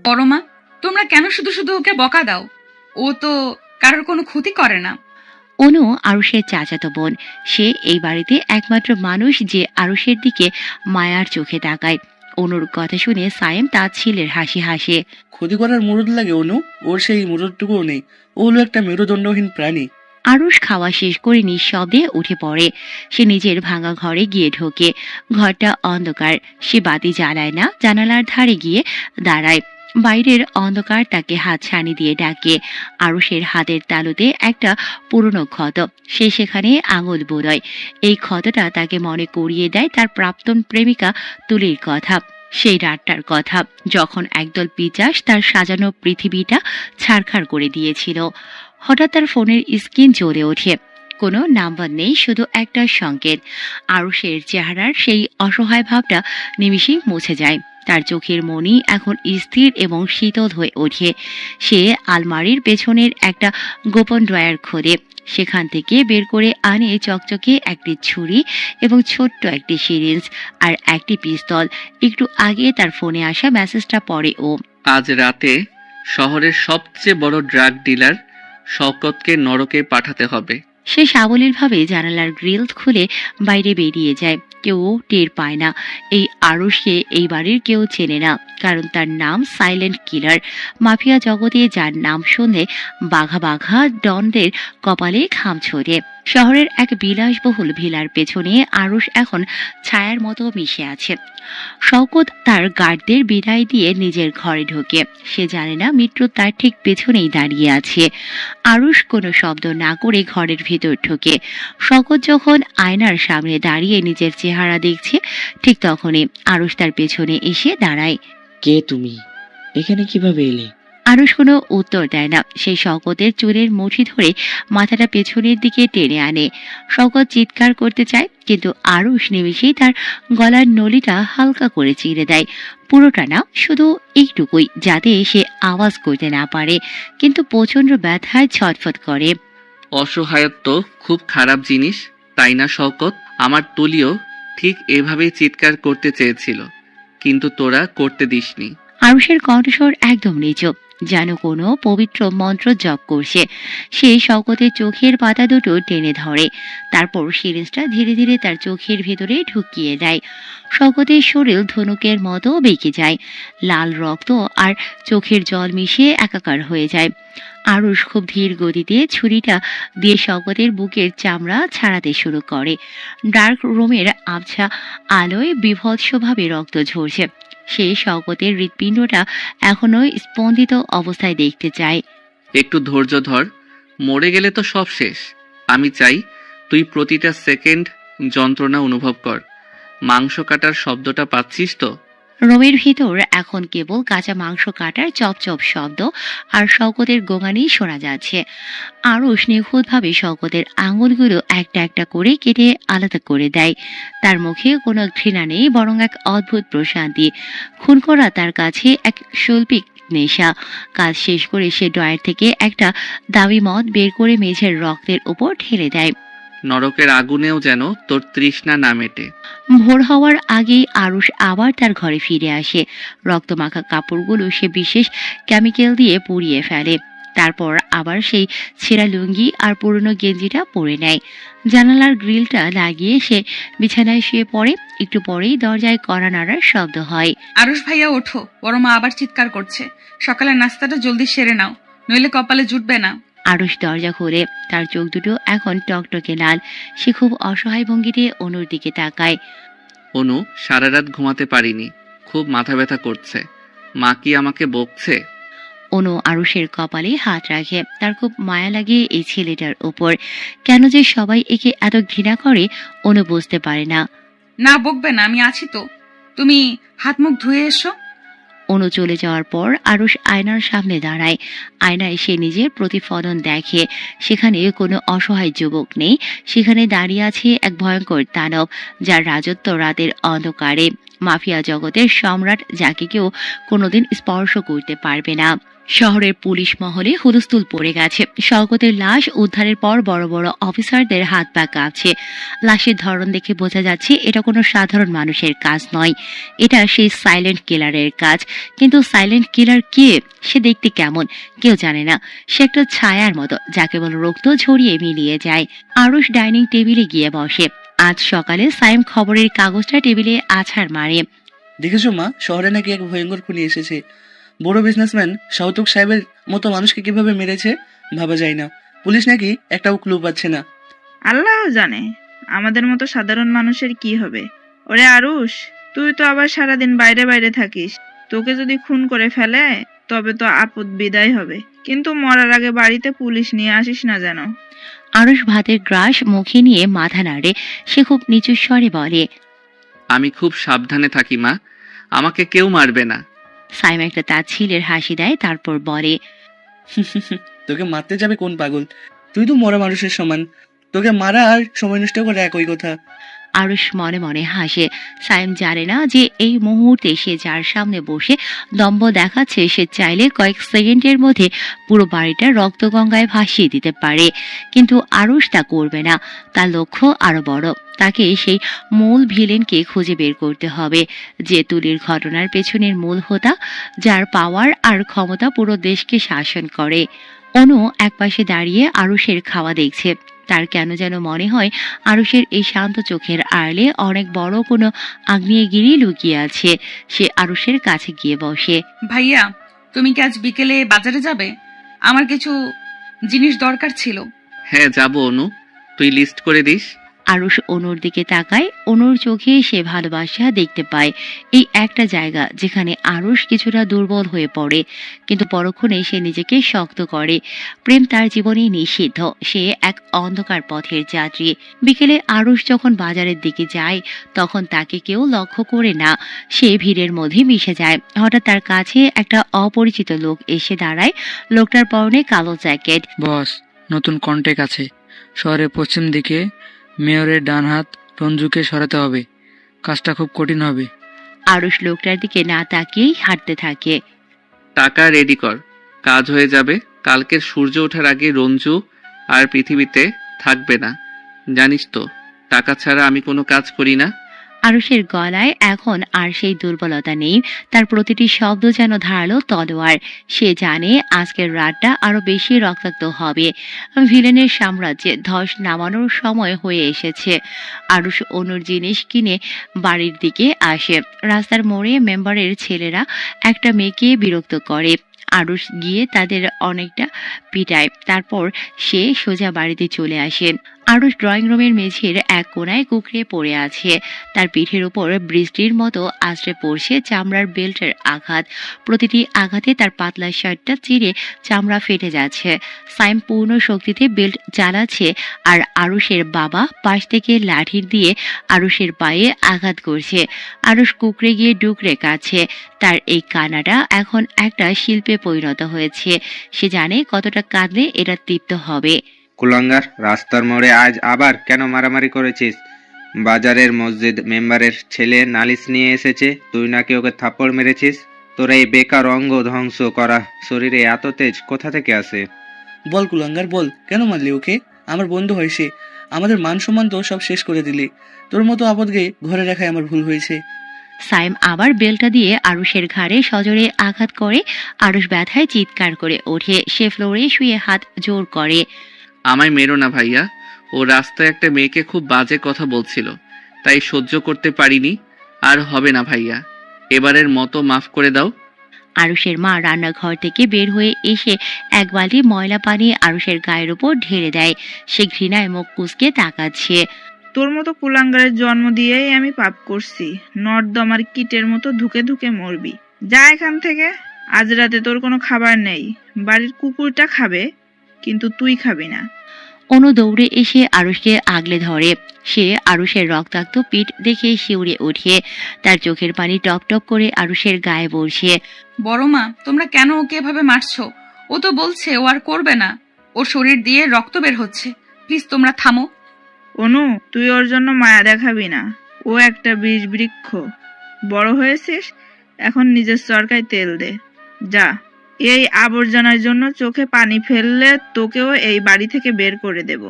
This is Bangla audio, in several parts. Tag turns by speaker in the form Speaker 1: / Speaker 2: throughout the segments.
Speaker 1: পরমা, তোমরা কেন শুধু শুধু ওকে বকা দাও? ও তো কারোর কোনো ক্ষতি করে না।
Speaker 2: অনু আরুষের চাচাতো বোন। সে এই বাড়িতে একমাত্র মানুষ যে আরুষের দিকে মায়ার চোখে তাকায়। অনুর কথা শুনে সায়েম তার ছেলের হাসি হাসে।
Speaker 3: ক্ষতি করার মুরুদ লাগে অনু? ওর সেই মুরুদটুকুও নেই। ও হলো একটা মেরুদণ্ডহীন প্রাণী।
Speaker 2: আরুষ খাওয়া শেষ করে নিঃশব্দে উঠে পড়ে। সে নিজের ভাঙা ঘরে গিয়ে ঢোকে। ঘরটা অন্ধকার। সে বাতি জ্বালায় না, জানালার ধারে গিয়ে দাঁড়ায়। বাইরের অন্ধকার তাকে হাত ছানি দিয়ে ডাকে। আরুষের হাতের তালুতে একটা পুরনো ক্ষত। সে সেখানে আঙুল বোড়ায়। এই ক্ষতটা তাকে মনে করিয়ে দেয় তার প্রাক্তন প্রেমিকা তুলির কথা। সেই রাতটার কথা, যখন একদল পিচাস তার সাজানো পৃথিবীটা ছারখার করে দিয়েছিল। হঠাৎ তার ফোনের স্ক্রিন জ্বলে ওঠে। কোনো নাম্বার নেই, শুধু একটা সংকেত। আরুষের চেহারার সেই অসহায় ভাবটা নিমিষেই মুছে যায়। তার চোখের মনি এখন স্থির এবং শীতল হয়ে ওঠে। সে আলমারির পেছনের একটা গোপন ড্রয়ার খোলে। সেখান থেকে বের করে আনে চকচকে একটি ছুরি এবং ছোট্ট একটি সিরিঞ্জ আর একটি পিস্তল। একটু আগে তার ফোনে আসা মেসেজটা পড়ে ও।
Speaker 4: আজ রাতে শহরের সবচেয়ে বড় ড্রাগ ডিলার শওকতকে নরকে পাঠাতে হবে।
Speaker 2: সে সাবলীলভাবে জানালার গ্রিল খুলে বাইরে বেরিয়ে যায়। কেউ টের পায় না। এই আরুষকে এই বাড়ির কেউ চেনে না, কারণ তার নাম সাইলেন্ট কিলার। মাফিয়া জগতে যার নাম শুনলে বাঘা বাঘা ডনদের কপালে খাম ছোড়ে। শহরের এক বিলাসবহুল ভিলার পেছনে আরুষ এখন ছায়ার মতো মিশে আছে। শওকত তার গার্ডদের বিদায় দিয়ে নিজের ঘরে ঢোকে। সে জানে না মৃত্যু তার ঠিক পেছনেই দাঁড়িয়ে আছে। আরুষ কোনো শব্দ না করে ঘরের ভিতর ঢোকে। শওকত যখন আয়নার সামনে দাঁড়িয়ে নিজের চেহারা দেখছে, ঠিক তখনই আরুষ তার পেছনে এসে দাঁড়ায়।
Speaker 5: কে তুমি? এখানে কিভাবে এলে?
Speaker 2: আরুষ কোনো উত্তর দেয় না। সেই শওকতের চুলের মুঠি ধরে মাথাটা পেছনের দিকে টেনে আনে। শওকত চিৎকার করতে চায়, কিন্তু আরুষ নিমিষেই তার গলার নলিটা হালকা করে চিরে দেয়। পুরোটা না, শুধু এইটুকুই, যাতে সে আওয়াজ করতে না পারে, কিন্তু প্রচন্ড ব্যথায় ছটফট করে।
Speaker 4: অসহায়ত্ব খুব খারাপ জিনিস, তাই না শওকত? আমার তুলিও ঠিক এভাবেই চিৎকার করতে চেয়েছিল, কিন্তু তোরা করতে দিসনি।
Speaker 2: আরুষের কণ্ঠস্বর একদম নিচু, যেন কোনো পবিত্র মন্ত্র জপ করছে। সে শওকতের চোখের পাতা দুটো টেনে ধরে, তারপর সিরিঞ্জটা ধীরে ধীরে তার চোখের ভেতরে ঢুকিয়ে দেয়। শওকতের শরীর ধনুকের মতো বেঁকে যায়। লাল রক্ত আর চোখের জল মিশিয়ে একাকার হয়ে যায়। আরুষ খুব ধীর গতিতে ছুরিটা দিয়ে শওকতের বুকের চামড়া ছাড়াতে শুরু করে। ডার্ক রুমের আবছা আলোয় বীভৎসভাবে রক্ত ঝরছে। সে শওকতের হৃৎপিণ্ডটা এখনো স্পন্দিত অবস্থায় দেখতে চায়।
Speaker 4: একটু ধৈর্য ধর, মরে গেলে তো সব শেষ। আমি চাই তুই প্রতিটা সেকেন্ড যন্ত্রণা অনুভব কর। মাংস কাটার শব্দটা পাচ্ছিস তো?
Speaker 2: রুমের ভিতর এখন কেবল কাঁচা মাংস কাটার চপচপ শব্দ আর শওকতের গোঙানি শোনা যাচ্ছে। আরুষ নিখুঁতভাবে শওকতের আঙুলগুলো একটা একটা করে কেটে আলাদা করে দেয়। তার মুখে কোনো ঘৃণা নেই, বরং এক অদ্ভুত প্রশান্তি। খুন করা তার কাছে এক শৈল্পিক নেশা। কাজ শেষ করে সে ড্রয়ার থেকে একটা দামি মদ বের করে মেঝের রক্তের উপর ঢেলে দেয়।
Speaker 4: নরকের আগুনেও যেন তোর তৃষ্ণা না মেটে।
Speaker 2: ভোর হওয়ার আগেই আরুষ আবার তার ঘরে ফিরে আসে। রক্তমাখা কাপড়গুলো সে বিশেষ কেমিক্যাল দিয়ে পুড়িয়ে ফেলে। তারপর আবার সেই ছেঁড়া লুঙ্গি আর পুরনো গেঞ্জিটা পরে নেয়। জানালার গ্রিলটা লাগিয়ে সে বিছানায় শুয়ে পড়ে। একটু পরেই দরজায় কড়া নাড়ার শব্দ হয়।
Speaker 1: আরুষ ভাইয়া ওঠো, বড় মা আবার চিৎকার করছে। সকালের নাস্তাটা জলদি সেরে নাও, নইলে কপালে জুটবে না।
Speaker 2: আরুষ দরজা খোলে। তার চোখ দুটো এখন টকটকে লাল। সে খুব অসহায় ভঙ্গিতে অনুর দিকে তাকায়।
Speaker 4: অনু, সারা রাত ঘুমাতে পারিনি, খুব মাথা ব্যথা করছে। মা কি আমাকে বকছে?
Speaker 2: অনু আরুষের কপালে হাত রাখে। তার খুব মায়া লাগে এই ছেলেটার উপর। কেন যে সবাই একে এত ঘৃণা করে অনু বুঝতে পারে না।
Speaker 1: না বকবে না, আমি আছি তো। তুমি হাত মুখ ধুয়ে এসো।
Speaker 2: অনু চলে যাওয়ার পর আরুষ আয়নার সামনে দাঁড়ায়। আয়নায় সে নিজের প্রতিফলন দেখে। সেখানে কোনো অসহায় যুবক নেই। সেখানে দাঁড়িয়ে আছে এক ভয়ঙ্কর দানব, যার রাজত্ব রাতের অন্ধকারে। মাফিয়া জগতের সম্রাট, যাকে কেউ কোনোদিন স্পর্শ করতে পারবে না। শহরের পুলিশ মহলে হুলস্থুল পড়ে গেছে। শওকতের লাশ উদ্ধারের পর বড় বড় অফিসারদের হাত পা কাঁপছে। লাশের ধরন দেখে বোঝা যাচ্ছে এটা কোনো সাধারণ মানুষের কাজ নয়, এটা সেই সাইলেন্ট কিলারের কাজ। কিন্তু সাইলেন্ট কিলার কে, সে দেখতে কেমন কেউ জানে না। সে একটা ছায়ার মতো যা কেবল রক্ত ঝরিয়ে মিলিয়ে যায়। আরুষ ডাইনিং টেবিলে গিয়ে বসে। আজ সকালে সাইম খবরের কাগজটা টেবিলে আছাড় মারে।
Speaker 3: দেখেছো মা, শহরে নাকি এক ভয়ঙ্কর খুনি এসেছে। বড় বিজনেসম্যান শাহতুক সাহেবের মতো মানুষকে কিভাবে মেরেছে ভাবা যায় না। পুলিশ নাকি একটাও ক্লু পাচ্ছে না।
Speaker 6: আল্লাহ জানে আমাদের মতো সাধারণ মানুষের কি হবে। ওরে আরুষ, তুই তো আবার সারাদিন বাইরে বাইরে থাকিস। তোকে যদি খুন করে ফেলে তবে তো আপদ বিদায় হবে, কিন্তু মরার আগে বাড়িতে পুলিশ নিয়ে আসিস না যেন।
Speaker 2: আরুষ ভাতের গ্রাস মুখে নিয়ে মাথা নাড়ে। সে খুব নিচু স্বরে বলে,
Speaker 4: আমি খুব সাবধানে থাকি মা, আমাকে কেউ মারবে না।
Speaker 2: সাইম একটা তাচ্ছিলের হাসি দেয়, তারপর বলে,
Speaker 3: তোকে মারতে যাবে কোন পাগল? তুই তো মরা মানুষের সমান। তোকে মারা আর সময় নষ্ট করে একই কথা।
Speaker 2: আরুষ মনে মনে হাসে। সাইম জানে না যে এই মুহূর্তে সে যার সামনে বসে দম্ভ দেখাচ্ছে সে চাইলে কয়েক সেকেন্ডের মধ্যে পুরো বাড়িটা রক্তগঙ্গায় ভাসিয়ে দিতে পারে। কিন্তু আরুষ তা করবে না। তার লক্ষ্য আরো বড়। তাকে সেই মূল ভিলেনকে খুঁজে বের করতে হবে, যে তুলির ঘটনার পেছনের মূল হোতা, যার পাওয়ার আর ক্ষমতা পুরো দেশকে শাসন করে। অনু একপাশে দাঁড়িয়ে আরুষের খাওয়া দেখছে। তার কেন যেন মনে হয় আরুষের এই শান্ত চোখের আড়ালে অনেক বড় কোনো আগ্নেয়গিরি লুকিয়ে আছে। সে আরুষের কাছে গিয়ে বসে।
Speaker 1: ভাইয়া, তুমি কি আজ বিকেলে বাজারে যাবে? আমার কিছু জিনিস দরকার ছিল।
Speaker 4: হ্যাঁ যাব অনু, তুই লিস্ট করে দিস।
Speaker 2: আরুষ অনুর দিকে তাকায়। অনুর চোখে সে ভালোবাসা দেখতে পায়। এই একটা জায়গা যেখানে আরুষ কিছুটা দুর্বল হয়ে পড়ে, কিন্তু পরক্ষণে সে নিজেকে শক্ত করে। প্রেম তার জীবনে নিষিদ্ধ। সে এক অন্ধকার পথের যাত্রী। বিকেলে আরুষ যখন বাজারের দিকে যায় তখন তাকে কেউ লক্ষ্য করে না। সে ভিড়ের মধ্যে মিশে যায়। হঠাৎ তার কাছে একটা অপরিচিত লোক এসে দাঁড়ায়। লোকটার পরনে কালো জ্যাকেট।
Speaker 7: বস, নতুন কন্ট্যাক্ট আছে। শহরের পশ্চিম দিকে মেয়রের ডান হাত রঞ্জুকে সরাতে হবে। কাজটা খুব কঠিন হবে।
Speaker 2: আরুষ লোকটার দিকে না তাকিয়েই হাঁটতে থাকে।
Speaker 4: টাকা রেডি কর, কাজ হয়ে যাবে। কালকের সূর্য ওঠার আগে রঞ্জু আর পৃথিবীতে থাকবে না, জানিস তো। টাকা ছাড়া আমি কোনো কাজ করি না।
Speaker 2: আরুষের গলায় এখন আর সেই দুর্বলতা নেই। তার প্রতিটি শব্দ যেন ধারালো তলোয়ার। সে জানে আজকের রাতটা আরো বেশি রক্তাক্ত হবে। ভিলেনের সাম্রাজ্যে ধস নামানোর সময় হয়ে এসেছে। আরুষ অনুর জিনিস কিনে বাড়ির দিকে আসে। রাস্তার মোড়ে মেম্বারের ছেলেরা একটা মেয়েকে বিরক্ত করে। আরুষ গিয়ে তাদের অনেকটা পিটায়। তারপর সে সোজা বাড়িতে চলে আসে। আরুষ ড্রয়িং রুমের মেঝের এক কোণায় কুঁকড়ে পড়ে আছে। তার পিঠের উপর বৃষ্টির মতো আছড়ে পড়ছে চামড়ার বেল্টের আঘাত। প্রতিটি আঘাতে তার পাতলা শার্টটা চিরে চামড়া ফেটে যাচ্ছে। সাইম পূর্ণ শক্তিতে বেল্ট চালাচ্ছে, আর আরুষের বাবা পাশ থেকে লাঠি দিয়ে আরুষের পায়ে আঘাত করছে। আরুষ কুঁকড়ে গিয়ে ডুকরে কাঁদছে। তার এই কান্নাটা এখন একটা শিল্পে পরিণত হয়েছে। সে জানে কতটা কাঁদলে এটা তৃপ্ত হবে।
Speaker 8: কুলাঙ্গার, রাস্তার মোড়ে আজ আবার কেন মারামারি করেছিস? বাজারের মসজিদ মেম্বারের ছেলে নালিশ নিয়ে এসেছে, তুই নাকি ওকে থাপ্পড় মেরেছিস। তোর এই বেকার অঙ্গ ধ্বংস করা শরীরে এত তেজ কোথা থেকে আসে?
Speaker 3: বল কুলাঙ্গার, বল, কেন মারলি ওকে? আমার বন্ধু হয় সে। আমাদের মান সম্মান তো সব শেষ করে দিলি। তোর মতো আপদকে ঘরে রাখাই আমার ভুল হয়েছে।
Speaker 2: সাইম আবার বেলটা দিয়ে আরুষের ঘাড়ে সজোরে আঘাত করে। আরুষ ব্যথায় চিৎকার করে ওঠে। সে ফ্লোরে শুয়ে হাত জোর করে।
Speaker 4: আমায় মেরো না ভাইয়া, ও রাস্তায় একটা মেয়েকে খুব বাজে কথা বলছিল, তাই সহ্য করতে পারিনি। আর হবে না ভাইয়া, এবারের মতো মাফ করে দাও।
Speaker 2: আরুষের মা রান্নাঘর থেকে বের হয়ে এসে এক বালতি ময়লা পানি আরুষের গায়ের উপর ঢেলে দেয়। সে ঘৃণায় মুখ কুঁচকে তাকাচ্ছে।
Speaker 6: তোর মতো কুলাঙ্গারের জন্ম দিয়েই আমি পাপ করছি। নর্দমার কীটের মতো ধুকে ধুকে মরবি। যা এখান থেকে। আজ রাতে তোর কোনো খাবার নেই। বাড়ির কুকুরটা খাবে, কিন্তু তুই খাবি না।
Speaker 2: অনু দৌড়ে এসে আরুষকে আগলে ধরে। সে আরুষের রক্তাক্ত পিঠ দেখে শিউরে ওঠে। তার চোখের পানি টপ টপ করে আরুষের গায়ে পড়ছে।
Speaker 1: বড় মা, তোমরা কেন ওকে এভাবে মারছো? ও তো বলছে ও আর করবে না। ওর শরীর দিয়ে রক্ত বের হচ্ছে। প্লিজ তোমরা থামো।
Speaker 6: অনু, তুই ওর জন্য মায়া দেখাবি না। ও একটা বীজ বৃক্ষ। বড় হয়েছিস, এখন নিজের চরকায় তেল দে। যা। এই আবর্জনার জন্য চোখে পানি ফেললে তোকেও এই বাড়ি থেকে বের করে দেব।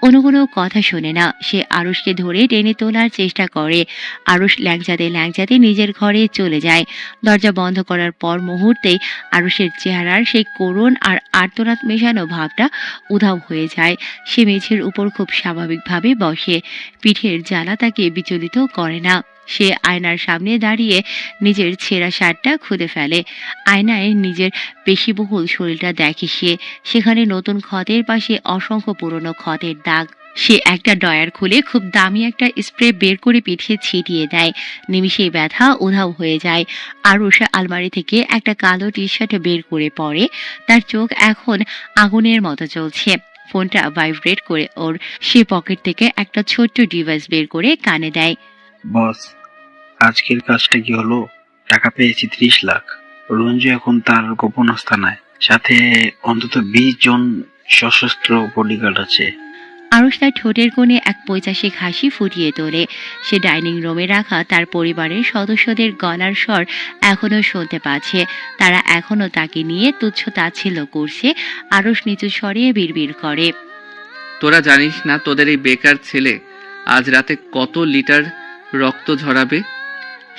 Speaker 2: কোনো কোনো কথা শোনে না। সে আরুষকে ধরে টেনে তোলার চেষ্টা করে। আরুষ ল্যাংচাতে ল্যাংচাতে নিজের ঘরে চলে যায়। দরজা বন্ধ করার পর মুহূর্তেই আরুষের চেহারার সেই করুণ আর আর্তনাদ মেশানো ভাবটা উধাও হয়ে যায়। সে মেঝের উপর খুব স্বাভাবিকভাবে বসে। পিঠের জ্বালা তাকে বিচলিত করে না। সে আয়নার সামনে দাঁড়িয়ে নিজের ছেঁড়া শার্টটা খুলে ফেলে। আয়নায় নিজের পেশিবহুল শরীরটা দেখে সে। সেখানে নতুন ক্ষতের পাশে অসংখ্য পুরনো ক্ষতের দাগ। সে একটা ড্রয়ার খুলে খুব দামি একটা স্প্রে বের করে পিঠে ছিটিয়ে দেয়। নিমিষেই ব্যথা উধাও হয়ে যায়। আরুষ আলমারি থেকে একটা কালো টি শার্ট বের করে পরে। তার চোখ এখন আগুনের মতো জ্বলছে। ফোনটা ভাইব্রেট করে ওর সে পকেট থেকে একটা ছোট্ট ডিভাইস বের করে কানে দেয়।
Speaker 9: বস, আজকের কাজটা কি হলো? টাকা পেয়েছি 30 লাখ। রঞ্জু এখন তার গোপন আস্তানায়, সাথে অন্তত 20 জন সশস্ত্র বডিগার্ড আছে।
Speaker 2: আরুষ তার ঠোঁটের কোণে এক পৈশাচিক হাসি ফুটিয়ে তোলে। সে ডাইনিং রুমে রাখা তার পরিবারের সদস্যদের গলার স্বর এখনো শুনতে পাচ্ছে। তারা এখনো তাকে নিয়ে তুচ্ছ তাচ্ছিল্য করছে। আরুষ নিচু স্বরে বিড়বিড় করে,
Speaker 4: তোরা জানিস না তোদের এই বেকার ছেলে আজ রাতে কত লিটার রক্ত ঝরাবে?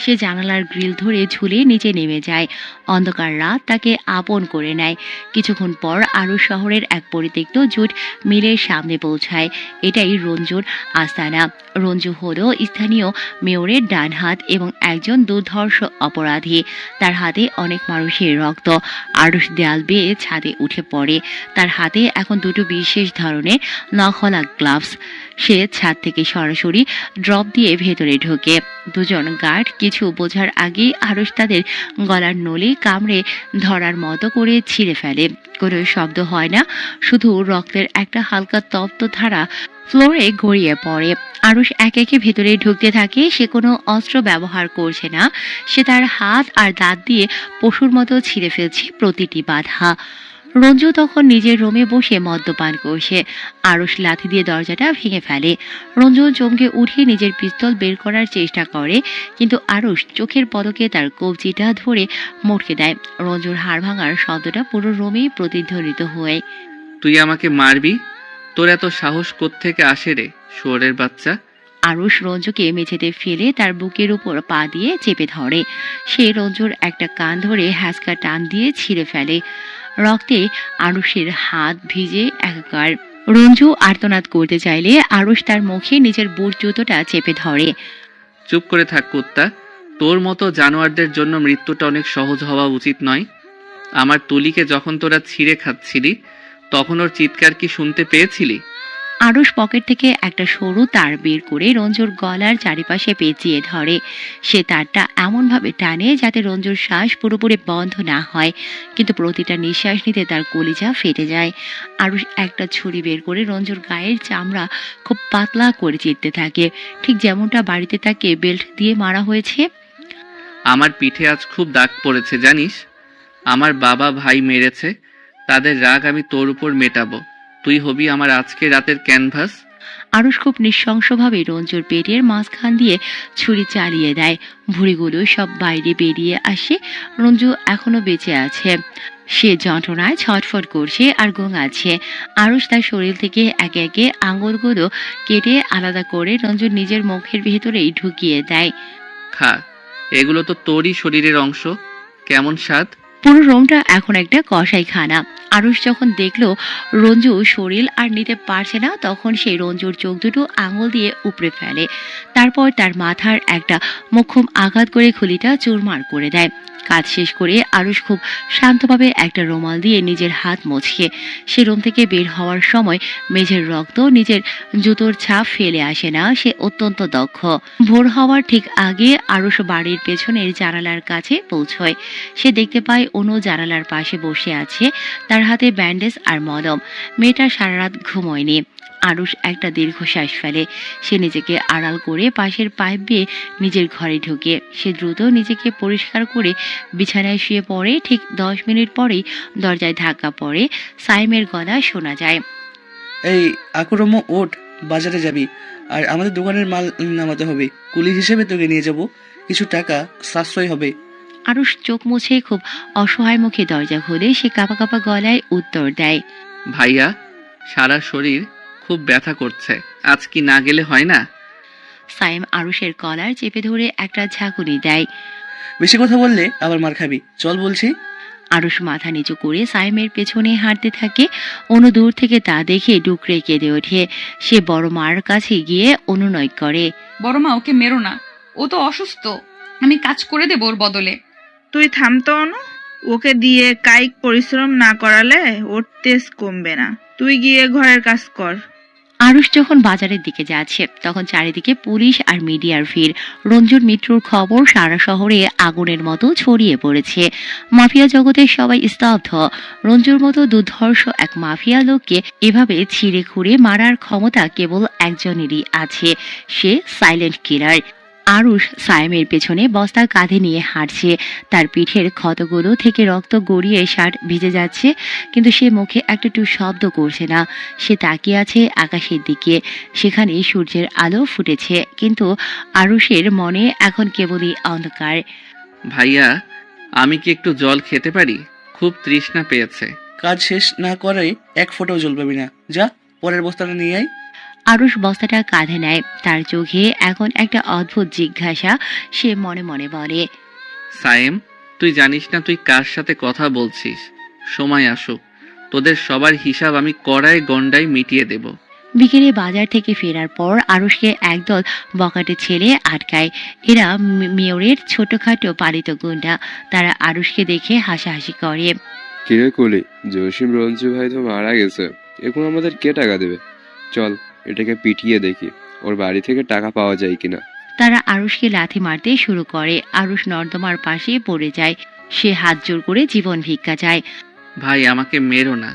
Speaker 2: সে জানালার গ্রিল ধরে ঝুলে নিচে নেমে যায়। অন্ধকার রাত তাকে আপন করে নেয়। কিছুক্ষণ পর আরুষ শহরের এক পরিত্যক্ত জুট মিলের সামনে পৌঁছায়। এটাই রঞ্জুর আস্তানা। রঞ্জু হল স্থানীয় মেয়রের ডান হাত এবং একজন দুর্ধর্ষ অপরাধী। তার হাতে অনেক মানুষের রক্ত। আরুষ দেয়াল বেয়ে ছাদে উঠে পড়ে। তার হাতে এখন দুটো বিশেষ ধরনের নখলা গ্লাভস। সে ছাদ থেকে সরাসরি ড্রপ দিয়ে ভেতরে ঢোকে। দুজন গার্ড কিছু বোঝার আগেই আরুষ তাদের গলার নলি কামড়ে ধরার মতো করে ছিঁড়ে ফেলে। কোনো শব্দ হয় না, শুধু রক্তের একটা হালকা তপ্ত ধারা ফ্লোরে গড়িয়ে পড়ে। আরুষ একে একে ভেতরে ঢুকতে থাকে। সে কোনো অস্ত্র ব্যবহার করছে না। সে তার হাত আর দাঁত দিয়ে পশুর মতো ছিঁড়ে ফেলছে প্রতিটি বাধা। রঞ্জু তখন নিজের রুমে বসে মদ্যপান করছে। আরুষ লাথি দিয়ে দরজাটা ভেঙে ফেলে। রঞ্জু চমকে উঠে নিজের পিস্তল বের করার চেষ্টা করে, কিন্তু আরুষ চোখের পলকে তার কবজিটা ধরে মটকে দেয়। রঞ্জুর হাড় ভাঙার শব্দটা পুরো রুমেই প্রতিধ্বনিত হয়।
Speaker 4: তুই আমাকে মারবি? তোর এত সাহস কোত্থেকে আসে রে, শুয়োরের বাচ্চা?
Speaker 2: আরুষ রঞ্জুকে মেঝেতে ফেলে তার বুকের উপর পা দিয়ে চেপে ধরে। সে রঞ্জুর একটা কান ধরে হ্যাঁচকা টান দিয়ে ছিঁড়ে ফেলে। রক্তে আরুষের হাত ভিজে একাকার। রঞ্জু আর্তনাদ করতে চাইলে আরুষ তার মুখে নিজের বুট জুতোটা চেপে ধরে।
Speaker 4: চুপ করে থাক কুত্তা। তোর মতো জানোয়ারদের জন্য মৃত্যুটা অনেক সহজ হওয়া উচিত নয়। আমার তুলিকে যখন তোরা ছিঁড়ে খাচ্ছিলি তখন ওর চিৎকার কি শুনতে পেয়েছিলি?
Speaker 2: আরুষ পকেট থেকে একটা সরু তার বের করে রঞ্জুর গলার চারিপাশে পেঁচিয়ে ধরে। সে তারটা এমনভাবে টানে যাতে রঞ্জুর শ্বাস পুরোপুরি বন্ধ না হয়, কিন্তু প্রতিটা নিঃশ্বাস নিতে তার কলিজা ফেটে যায়। আরুষ একটা ছুরি বের করে রঞ্জুর গায়ের চামড়া খুব পাতলা করে চিরতে থাকে, ঠিক যেমনটা বাড়িতে তাকে বেল্ট দিয়ে মারা হয়েছে।
Speaker 4: আমার পিঠে আজ খুব দাগ পড়েছে জানিস। আমার বাবা ভাই মেরেছে, তাদের রাগ আমি তোর উপর মেটাবো। তুই হবি আমার আজকে রাতের ক্যানভাস।
Speaker 2: আরুষ খুব নৃশংসভাবে রঞ্জুর পেটের মাঝখান দিয়ে ছুরি চালিয়ে দেয়। ভুঁড়িগুলো সব বাইরে বেরিয়ে আসে। রঞ্জু এখনো বেঁচে আছে। সে যন্ত্রণায় ছটফট করছে আর গোঙাচ্ছে। আরুষ তার শরীর থেকে একে একে আঙুলগুলো কেটে আলাদা করে রঞ্জুর নিজের মুখের ভেতরেই ঢুকিয়ে দেয়।
Speaker 4: খা, এগুলো তো তোরই শরীরের অংশ। কেমন স্বাদ?
Speaker 2: পুরো রুমটা এখন একটা কসাইখানা। আরুষ যখন দেখলো রঞ্জু শরীর আর নিতে পারছে না, তখন সে রঞ্জুর চোখ দুটো আঙুল দিয়ে উপড়ে ফেলে। তারপর তার মাথার একটা মোক্ষম আঘাত করে খুলিটা চুরমার করে দেয়। কাজ শেষ করে আরুষ খুব শান্তভাবে একটা রুমাল দিয়ে নিজের হাত মুছিয়ে সে রুম থেকে বের হওয়ার সময় মেঝের রক্ত নিজের জুতোর ছাপ ফেলে আসে না। সে অত্যন্ত দক্ষ। ভোর হওয়ার ঠিক আগে আরুষ বাড়ির পেছনের জানালার কাছে পৌঁছয়। সে দেখতে পায় অনু জানালার পাশে বসে আছে, তার হাতে ব্যান্ডেজ আর মলম। মেয়েটা সারা রাত ঘুমোয়নি। আরুষ একটা দীর্ঘশ্বাস ফেলে। সে নিজেকে আড়াল করে পাশের পাইপ বেয়ে নিজের ঘরে ঢুকে সে দ্রুত নিজেকে পরিষ্কার করে বিছানায় শুয়ে পড়ে। ঠিক 10 মিনিট পরেই দরজায় ধাক্কা পড়ে। সাইমের গলা শোনা যায়।
Speaker 3: এই আকুরমো ওঠ, বাজারে যাবি, আর আমাদের দোকানের মাল নামাতে হবে। কুলি হিসেবে তোকে নিয়ে যাব, কিছু টাকা সাশ্রয় হবে।
Speaker 2: আরুষ চোখ মুছে খুব অসহায় মুখে দরজা খুলে সে কাঁপা কাঁপা গলায় উত্তর দেয়।
Speaker 4: ভাইয়া, সারা শরীর খুব ব্যথা করছে, আজ কি না গেলে হয় না?
Speaker 2: সাইম আরুষের কলার চেপে ধরে একটা ঝাঁকুনি দেয়।
Speaker 3: বেশি কথা বললে আবার মার খাবি, চল বলছি।
Speaker 2: আরুষ মাথা নিচু করে সাইমের পেছনে হাঁটতে থাকে। অনু দূর থেকে তা দেখে ডুকরে কেঁদে ওঠে। সে বড় মার কাছে গিয়ে অনুনয় করে।
Speaker 1: বড় মা, ওকে মেরো না, ও তো অসুস্থ, আমি কাজ করে দেবো ওর বদলে।
Speaker 6: তুই থামতো অনু, ওকে দিয়ে কায়িক পরিশ্রম না করালে ওর তেজ কমবে না। তুই গিয়ে ঘরের কাজ কর।
Speaker 2: আরুষ যখন বাজারের দিকে যাচ্ছে তখন চারিদিকে পুলিশ আর মিডিয়ার ভিড়। রঞ্জুর মৃত্যুর খবর সারা শহরে আগুনের মতো ছড়িয়ে পড়েছে। মাফিয়া জগতের সবাই স্তব্ধ। রঞ্জুর মতো দুর্ধর্ষ এক মাফিয়া লোককে এভাবে ছিঁড়ে খুঁড়ে মারার ক্ষমতা কেবল একজনেরই আছে, সে সাইলেন্ট কিলার। আরুষ সাইমের পেছনে বস্তা কাঁধে নিয়ে হাঁটছে। তার পিঠের ক্ষতগুলো থেকে রক্ত গড়িয়ে শার্ট ভিজে যাচ্ছে, কিন্তু সে মুখে একটু শব্দ করছে না। সে তাকিয়ে আছে আকাশের দিকে, সেখানে সূর্যের আলো ফুটেছে, কিন্তু আরুষের মনে এখন কেবলই অন্ধকার।
Speaker 4: ভাইয়া, আমি কি একটু জল খেতে পারি? খুব তৃষ্ণা পেয়েছে।
Speaker 3: কাজ শেষ না করে এক ফোঁটাও জল পাবি না, যা পরের বস্তাটা নিয়ে আয়।
Speaker 2: আরুষ বস্তাটা কাঁধে নেয়। তার চোখে এখন একটা অদ্ভুত জিজ্ঞাসা। সে মনে মনে বলে,
Speaker 4: সায়েম, তুই জানিস না তুই কার সাথে কথা বলছিস? সময় আসুক, তোদের সবার হিসাব আমি কড়ায় গন্ডায় মিটিয়ে দেব।
Speaker 2: বিকেলে বাজার থেকে ফেরার পর আরুষকে একদল বকাটে ছেলে আটকায়। এরা মেয়রের ছোটখাটো পালিত গুন্ডা। তারা আরুষকে দেখে হাসাহাসি করে।
Speaker 10: কিরে কলি, জসিম রঞ্জু ভাই তো মারা গেছে, এখন আমাদের কে টাকা দেবে? চল এটাকে পিটিয়ে দেখি, ওর বাড়ি থেকে টাকা পাওয়া যায় কিনা।
Speaker 2: তারা আরুষকে লাথি মারতে শুরু করে। আরুষ নর্দমার পাশে পড়ে যায়। সে হাত জোর করে জীবন ভিক্ষা চায়।
Speaker 4: ভাই, আমাকে মেরো না,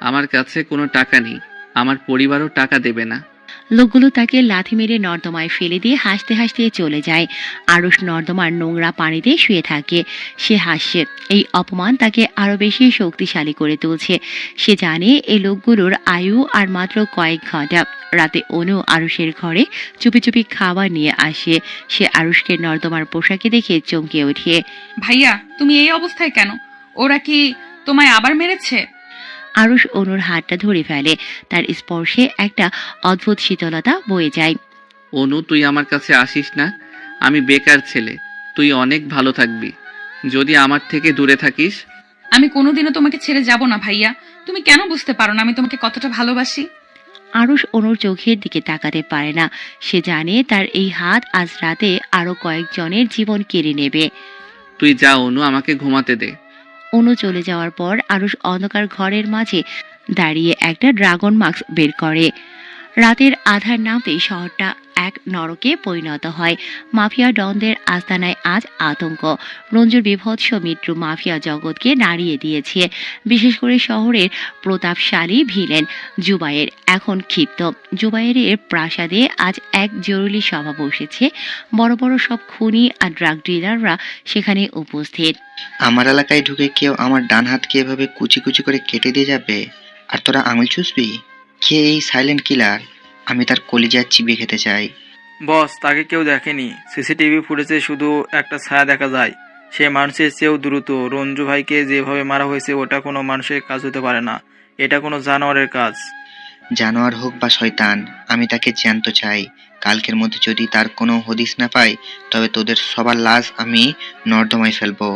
Speaker 4: আমার কাছে কোনো টাকা নেই, আমার পরিবারও টাকা দেবে না।
Speaker 2: লোকগুলো তাকে লাথি মেরে নর্দমায় ফেলে দিয়ে হাসতে হাসতে চলে যায়। আরুষ নর্দমার নোংরা পানিতে শুয়ে থাকে। সে হাসছে। এই অপমান তাকে আরো বেশি শক্তিশালী করে তুলছে। সে জানে এই লোকগুলোর আয়ু আর মাত্র কয়েক ঘন্টা। রাতে অনু আরুষের ঘরে চুপি চুপি খাবার নিয়ে আসে। সে আরুষকে নর্দমার পোশাকে দেখে চমকে ওঠে।
Speaker 1: ভাইয়া, তুমি এই অবস্থায় কেন? ওরা কি তোমায় আবার মেরেছে?
Speaker 2: আরুষ অনুর হাতটা ধরে ফেলে। তার স্পর্শে একটা অদ্ভুত শীতলতা বয়ে যায়।
Speaker 4: অনু, তুই আমার কাছে আসিস না, আমি বেকার ছেলে, তুই অনেক ভালো থাকবি যদি আমার থেকে দূরে থাকিস।
Speaker 1: আমি কোনোদিনও তোমাকে ছেড়ে যাব না ভাইয়া। তুমি কেন বুঝতে পারো না আমি তোমাকে কতটা ভালোবাসি?
Speaker 2: আরুষ অনুর চোখের দিকে তাকাতে পারে না। সে জানে তার এই হাত আজ রাতে আরো কয়েকজনের জীবন কেড়ে নেবে।
Speaker 4: তুই যা অনু, আমাকে ঘুমাতে দে।
Speaker 2: অনু চলে যাওয়ার পর আরুষ অন্ধকার ঘরের মাঝে দাঁড়িয়ে একটা ড্রাগন মাস্ক বের করে। রাতের আধার নামতেই শহরটা এক নরকে পরিণত হয়। মাফিয়া ডনদের আস্তানায় আজ আতঙ্ক। রঞ্জুর বিভৎস মৃত্যু মাফিয়া জগৎকে নাড়িয়ে দিয়েছে। বিশেষ করে শহরের প্রতাপশালী ভিলেন জুবাইর এখন ক্ষিপ্ত। জুবাইরের প্রাসাদে আজ এক জরুরি সভা বসেছে। বড় বড় সব খুনি আর ড্রাগ ডিলাররা সেখানে উপস্থিত।
Speaker 11: আমার এলাকায় ঢুকে কেউ আমার ডান হাতকে এভাবে কুচি কুচি করে কেটে দিয়ে যাবে, আর তোরা আঙুল চুষবি? কে এই সাইলেন্ট কিলার? আমি তার কলিজা চিবিয়ে খেতে চাই।
Speaker 12: বস, তাকে কেউ দেখেনি, সিসিটিভি ফুটেজে শুধু একটা ছায়া দেখা যায়। সে মানুষের চেয়েও দ্রুত। রঞ্জু ভাইকে যেভাবে মারা হয়েছে ওটা কোনো মানুষের কাজ হতে পারে না, এটা কোনো জানোয়ারের কাজ।
Speaker 11: জানোয়ার হোক বা শয়তান, আমি তাকে জ্যান্ত চাই। কালকের মধ্যে যদি তার কোনো হদিস না পাই, তবে তোদের সবার লাশ আমি নর্দমায় ফেলবো।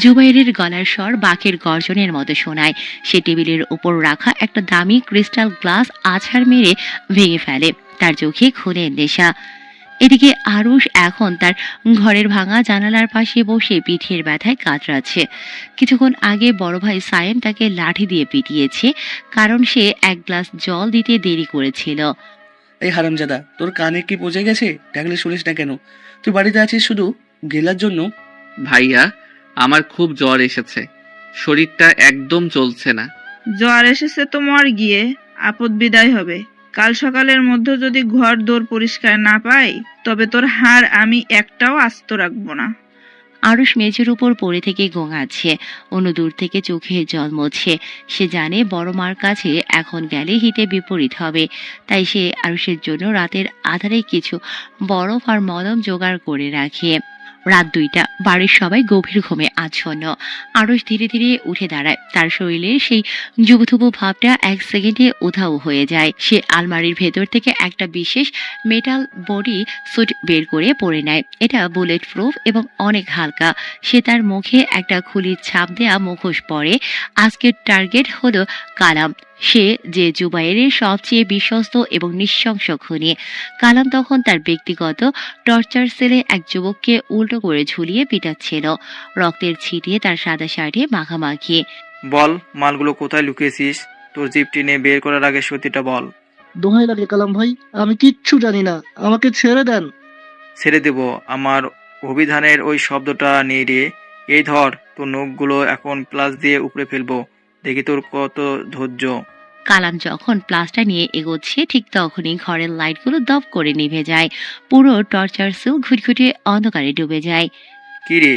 Speaker 2: জুবাইরের গলার স্বর বাঘের গর্জনের মতো শোনায়। সে টেবিলের উপর রাখা একটা দামি ক্রিস্টাল গ্লাস আছাড় মেরে ভেঙে ফেলে। তার চোখে খুনের নেশা। এদিকে আরুষ এখন তার ঘরের ভাঙা জানালার পাশে বসে পিঠের ব্যথায় কাতরাচ্ছে। কিছুক্ষণ আগে বড় ভাই সায়েম তাকে লাঠি দিয়ে পিটিয়েছে, কারণ সে এক গ্লাস জল দিতে দেরি করেছিল।
Speaker 3: এই হারামজাদা, তোর কানে কি পচে গেছে? ডাকলে শুনিস না কেন? তুই বাড়িতে আছিস শুধু গেলার জন্য?
Speaker 4: ভাইয়া, আমার খুব জ্বর এসেছে, শরীরটা একদম চলছে না।
Speaker 6: জ্বর এসেছে তো মর গিয়ে, আপদ বিদায় হবে। কাল সকালের মধ্যে যদি ঘর দোর পরিষ্কার না পাই, তবে তোর হাড় আমি একটাও আস্ত রাখবো না।
Speaker 2: আরুষ মেঝের উপর পড়ে থেকে গোঙাচ্ছে। অনু দূর থেকে চোখের জল মুছছে। সে জানে বড় মার কাছে এখন গেলে হিতে বিপরীত হবে, তাই সে আরুষের জন্য রাতের আধারে কিছু বরফ আর মলম জোগাড় করে রাখে। রাত 2টা, বাড়ির সবাই গভীর ঘুমে আচ্ছন্ন। আরুষ ধীরে ধীরে উঠে দাঁড়ায়। তার শরীরে সেই যুবথুবু ভাবটা 1 সেকেন্ডে উধাও হয়ে যায়। সে আলমারির ভেতর থেকে একটা বিশেষ মেটাল বডি স্যুট বের করে পরে নেয়। এটা বুলেট প্রুফ এবং অনেক হালকা। সে তার মুখে একটা খুলির ছাপ দেয়া মুখোশ পরে। আজকের টার্গেট হলো কালাম। সে যে জুবাইরের সবচেয়ে বিশ্বস্ত এবং নৃশংস খুনি। কালাম তখন তার ব্যক্তিগত টর্চার সেলে এক যুবককে উল্টো করে ঝুলিয়ে পিটাচ্ছিল, রক্তের ছিটিয়ে তার সাদা শার্টে মাখামাখি।
Speaker 12: বল, মালগুলো কোথায় লুকিয়েছিস? তোর জিপ টেনে বের করার আগে সত্যিটা বল।
Speaker 13: দোহাই লাগে কালাম ভাই, আমি কিচ্ছু জানি না, আমাকে ছেড়ে দেন।
Speaker 12: ছেড়ে দেব? আমার অভিধানের ওই শব্দটা নেই রে। এই ধর, তোর নখগুলো এখন প্লাস দিয়ে উপড়ে ফেলবো, দেখি তোর কত ধৈর্য।
Speaker 2: কালাম যখন প্লাসটা নিয়ে এগোচ্ছে ঠিক তখনই ঘরের লাইটগুলো দপ করে নিভে যায়। পুরো টর্চার সেল ঘুটঘুটে অন্ধকারে ডুবে যায়।
Speaker 12: কি রে,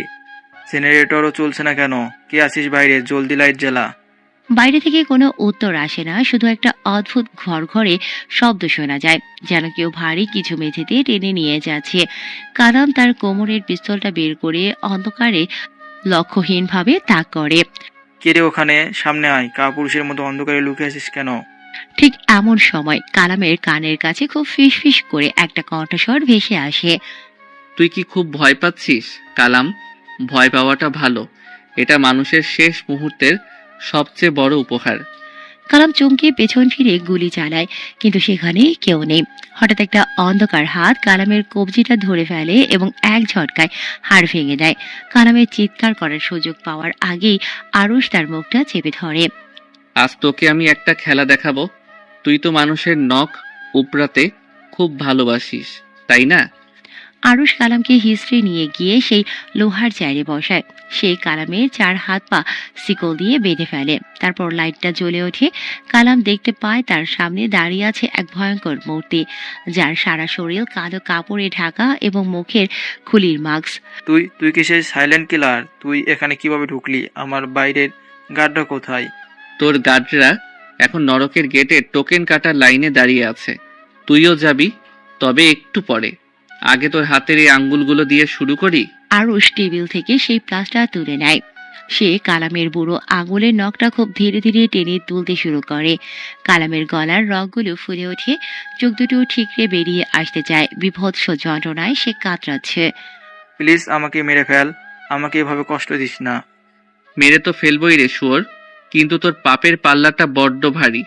Speaker 12: জেনারেটরও চলছে না কেন? কে আছিস বাইরে? জলদি লাইট জ্বালা।
Speaker 2: বাইরে থেকে কোনো উত্তর আসে না, শুধু একটা অদ্ভুত ঘরে শব্দ শোনা যায়, যেন কেউ ভারী কিছু মেঝেতে টেনে নিয়ে যাচ্ছে। কালাম তার কোমরের পিস্তলটা বের করে অন্ধকারে লক্ষ্যহীনভাবে তাক করে।
Speaker 12: কে রে ওখানে? সামনে আয়। কাপুরুষের মতো অন্ধকারে লুকিয়ে আছিস কেন?
Speaker 2: ঠিক এমন সময় কালামের কানের কাছে খুব ফিসফিস করে একটা কণ্ঠস্বর ভেসে আসে।
Speaker 4: তুই কি খুব ভয় পাচ্ছিস কালাম? ভয় পাওয়াটা ভালো। এটা মানুষের শেষ মুহূর্তের সবচেয়ে বড় উপহার।
Speaker 2: কালাম চমকে পেছন ফিরে গুলি চালায়, কিন্তু সেখানে কেউ নেই। হঠাৎ একটা অন্ধকার হাত কালামের কবজিটা ধরে ফেলে এবং এক ঝটকায় হাড় ভেঙে দেয়। কালামের চিৎকার করার সুযোগ পাওয়ার আগেই আরুষ তার মুখটা চেপে ধরে।
Speaker 4: আজ তোকে আমি একটা খেলা দেখাবো। তুই তো মানুষের নখ উপড়াতে খুব ভালোবাসিস, তাই না?
Speaker 2: আরুষ কালামকে হিস্ট্রি নিয়ে গিয়ে সেই লোহার চেয়ারে বসায়। সে কালামের 4 হাত পা শিকল দিয়ে বেঁধে ফেলে। তারপর লাইটটা জ্বলে ওঠে। কালাম দেখতে পায় তার সামনে দাঁড়িয়ে আছে এক ভয়ঙ্কর মূর্তি, যার সারা শরীর কালো কাপড়ে ঢাকা এবং মুখের খুলির মাস্ক।
Speaker 12: তুই কি সেই সাইলেন্ট কিলার? তুই এখানে কিভাবে ঢুকলি? আমার বাইরের গার্ডরা কোথায়?
Speaker 4: তোর গার্ডরা এখন নরকের গেটে টোকেন কাটার লাইনে দাঁড়িয়ে আছে। তুইও যাবি, তবে একটু পরে। আগে তোর হাতের এই আঙ্গুলগুলো দিয়ে শুরু করি।
Speaker 2: আরুষ টেবিল থেকে সেই প্লাসটা তুলে নেয়। সে কালামের বুড়ো আঙুলের নখটা খুব ধীরে ধীরে টেনে তুলতে শুরু করে। কালামের গলার রগগুলো ফুলে ওঠে, চোখ দুটো ঠিকরে বেরিয়ে আসতে চায়। বিভৎস যন্ত্রণায় সে কাতরাচ্ছে।
Speaker 12: প্লিজ আমাকে মেরে ফেল, আমাকে এভাবে কষ্ট দিস না।
Speaker 4: মেরে তো ফেলবই রে শুয়োর, কিন্তু তোর পাপের পাল্লাটা বড্ড ভারী।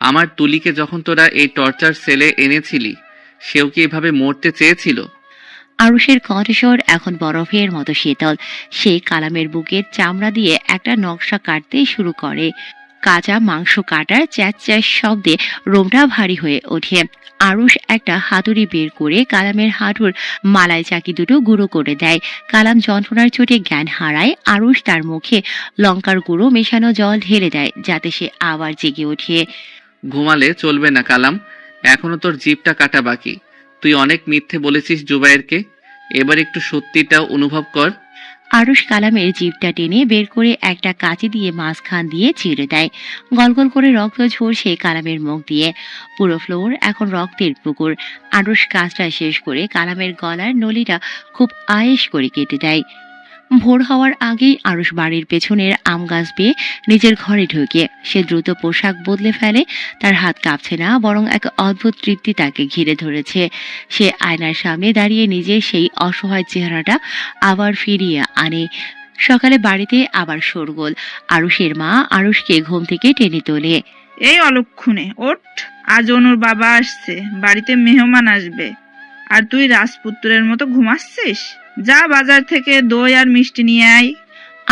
Speaker 4: আমার তুলিকে যখন তোরা এই টর্চার সেলে এনেছিলি, সেও কি এভাবে মরতে চেয়েছিল?
Speaker 2: আরুষের কণ্ঠস্বর এখন বরফের মতো শীতল। সে কালামের বুকের চামড়া দিয়ে একটা নকশা কাটতে শুরু করে। কাঁচা মাংস কাটার চ্যাচ চ্যাচ শব্দে রোমটা ভারী হয়ে ওঠে। আরুষ একটা হাতুড়ি বের করে কালামের হাঁটুর মালাই চাকি দুটো গুঁড়ো করে দেয়। কালাম যন্ত্রণার চোটে জ্ঞান হারায়। আরুষ তার মুখে লঙ্কার গুঁড়ো মেশানো জল ঢেলে দেয়, যাতে সে আবার জেগে ওঠে।
Speaker 4: ঘুমালে চলবে না কালাম, এখনো তোর জিভটা কাটা বাকি। তুই অনেক মিথ্যে বলেছিস জুবাইরকে, এবার একটু সত্যিটাও অনুভব কর।
Speaker 2: আরুষ কালামের জিভটা টেনে বের করে একটা কাঁচি দিয়ে মাঝখান দিয়ে চিড়ে দেয়। গলগল করে রক্ত ঝরছে কালামের মুখ দিয়ে। পুরো ফ্লোর এখন রক্তের পুকুর। আরুষ কাজটা শেষ করে কালামের গলার নলিটা খুব আয়েশ করে কেটে দেয়। ভোর হওয়ার আগেই আরুষ বাড়ির পেছনের আম গাছ বেয়ে নিজের ঘরে ঢুকে সে দ্রুত পোশাক বদলে ফেলে। তার হাত কাঁপছে না, বরং এক অদ্ভুত তৃপ্তি তাকে ঘিরে ধরেছে। সে আয়নার সামনে দাঁড়িয়ে নিজের সেই অসহায় চেহারাটা আবার ফিরিয়ে আনে। সকালে বাড়িতে আবার শোরগোল। আরুষের মা আরুষকে ঘুম থেকে টেনে তোলে।
Speaker 6: এই অলক্ষণে ওঠ, আজ অনুর বাবা আসছে, বাড়িতে মেহমান আসবে, আর তুই রাজপুত্রের মতো ঘুমাচ্ছিস? যা বাজার থেকে দই আর মিষ্টি নিয়ে আয়।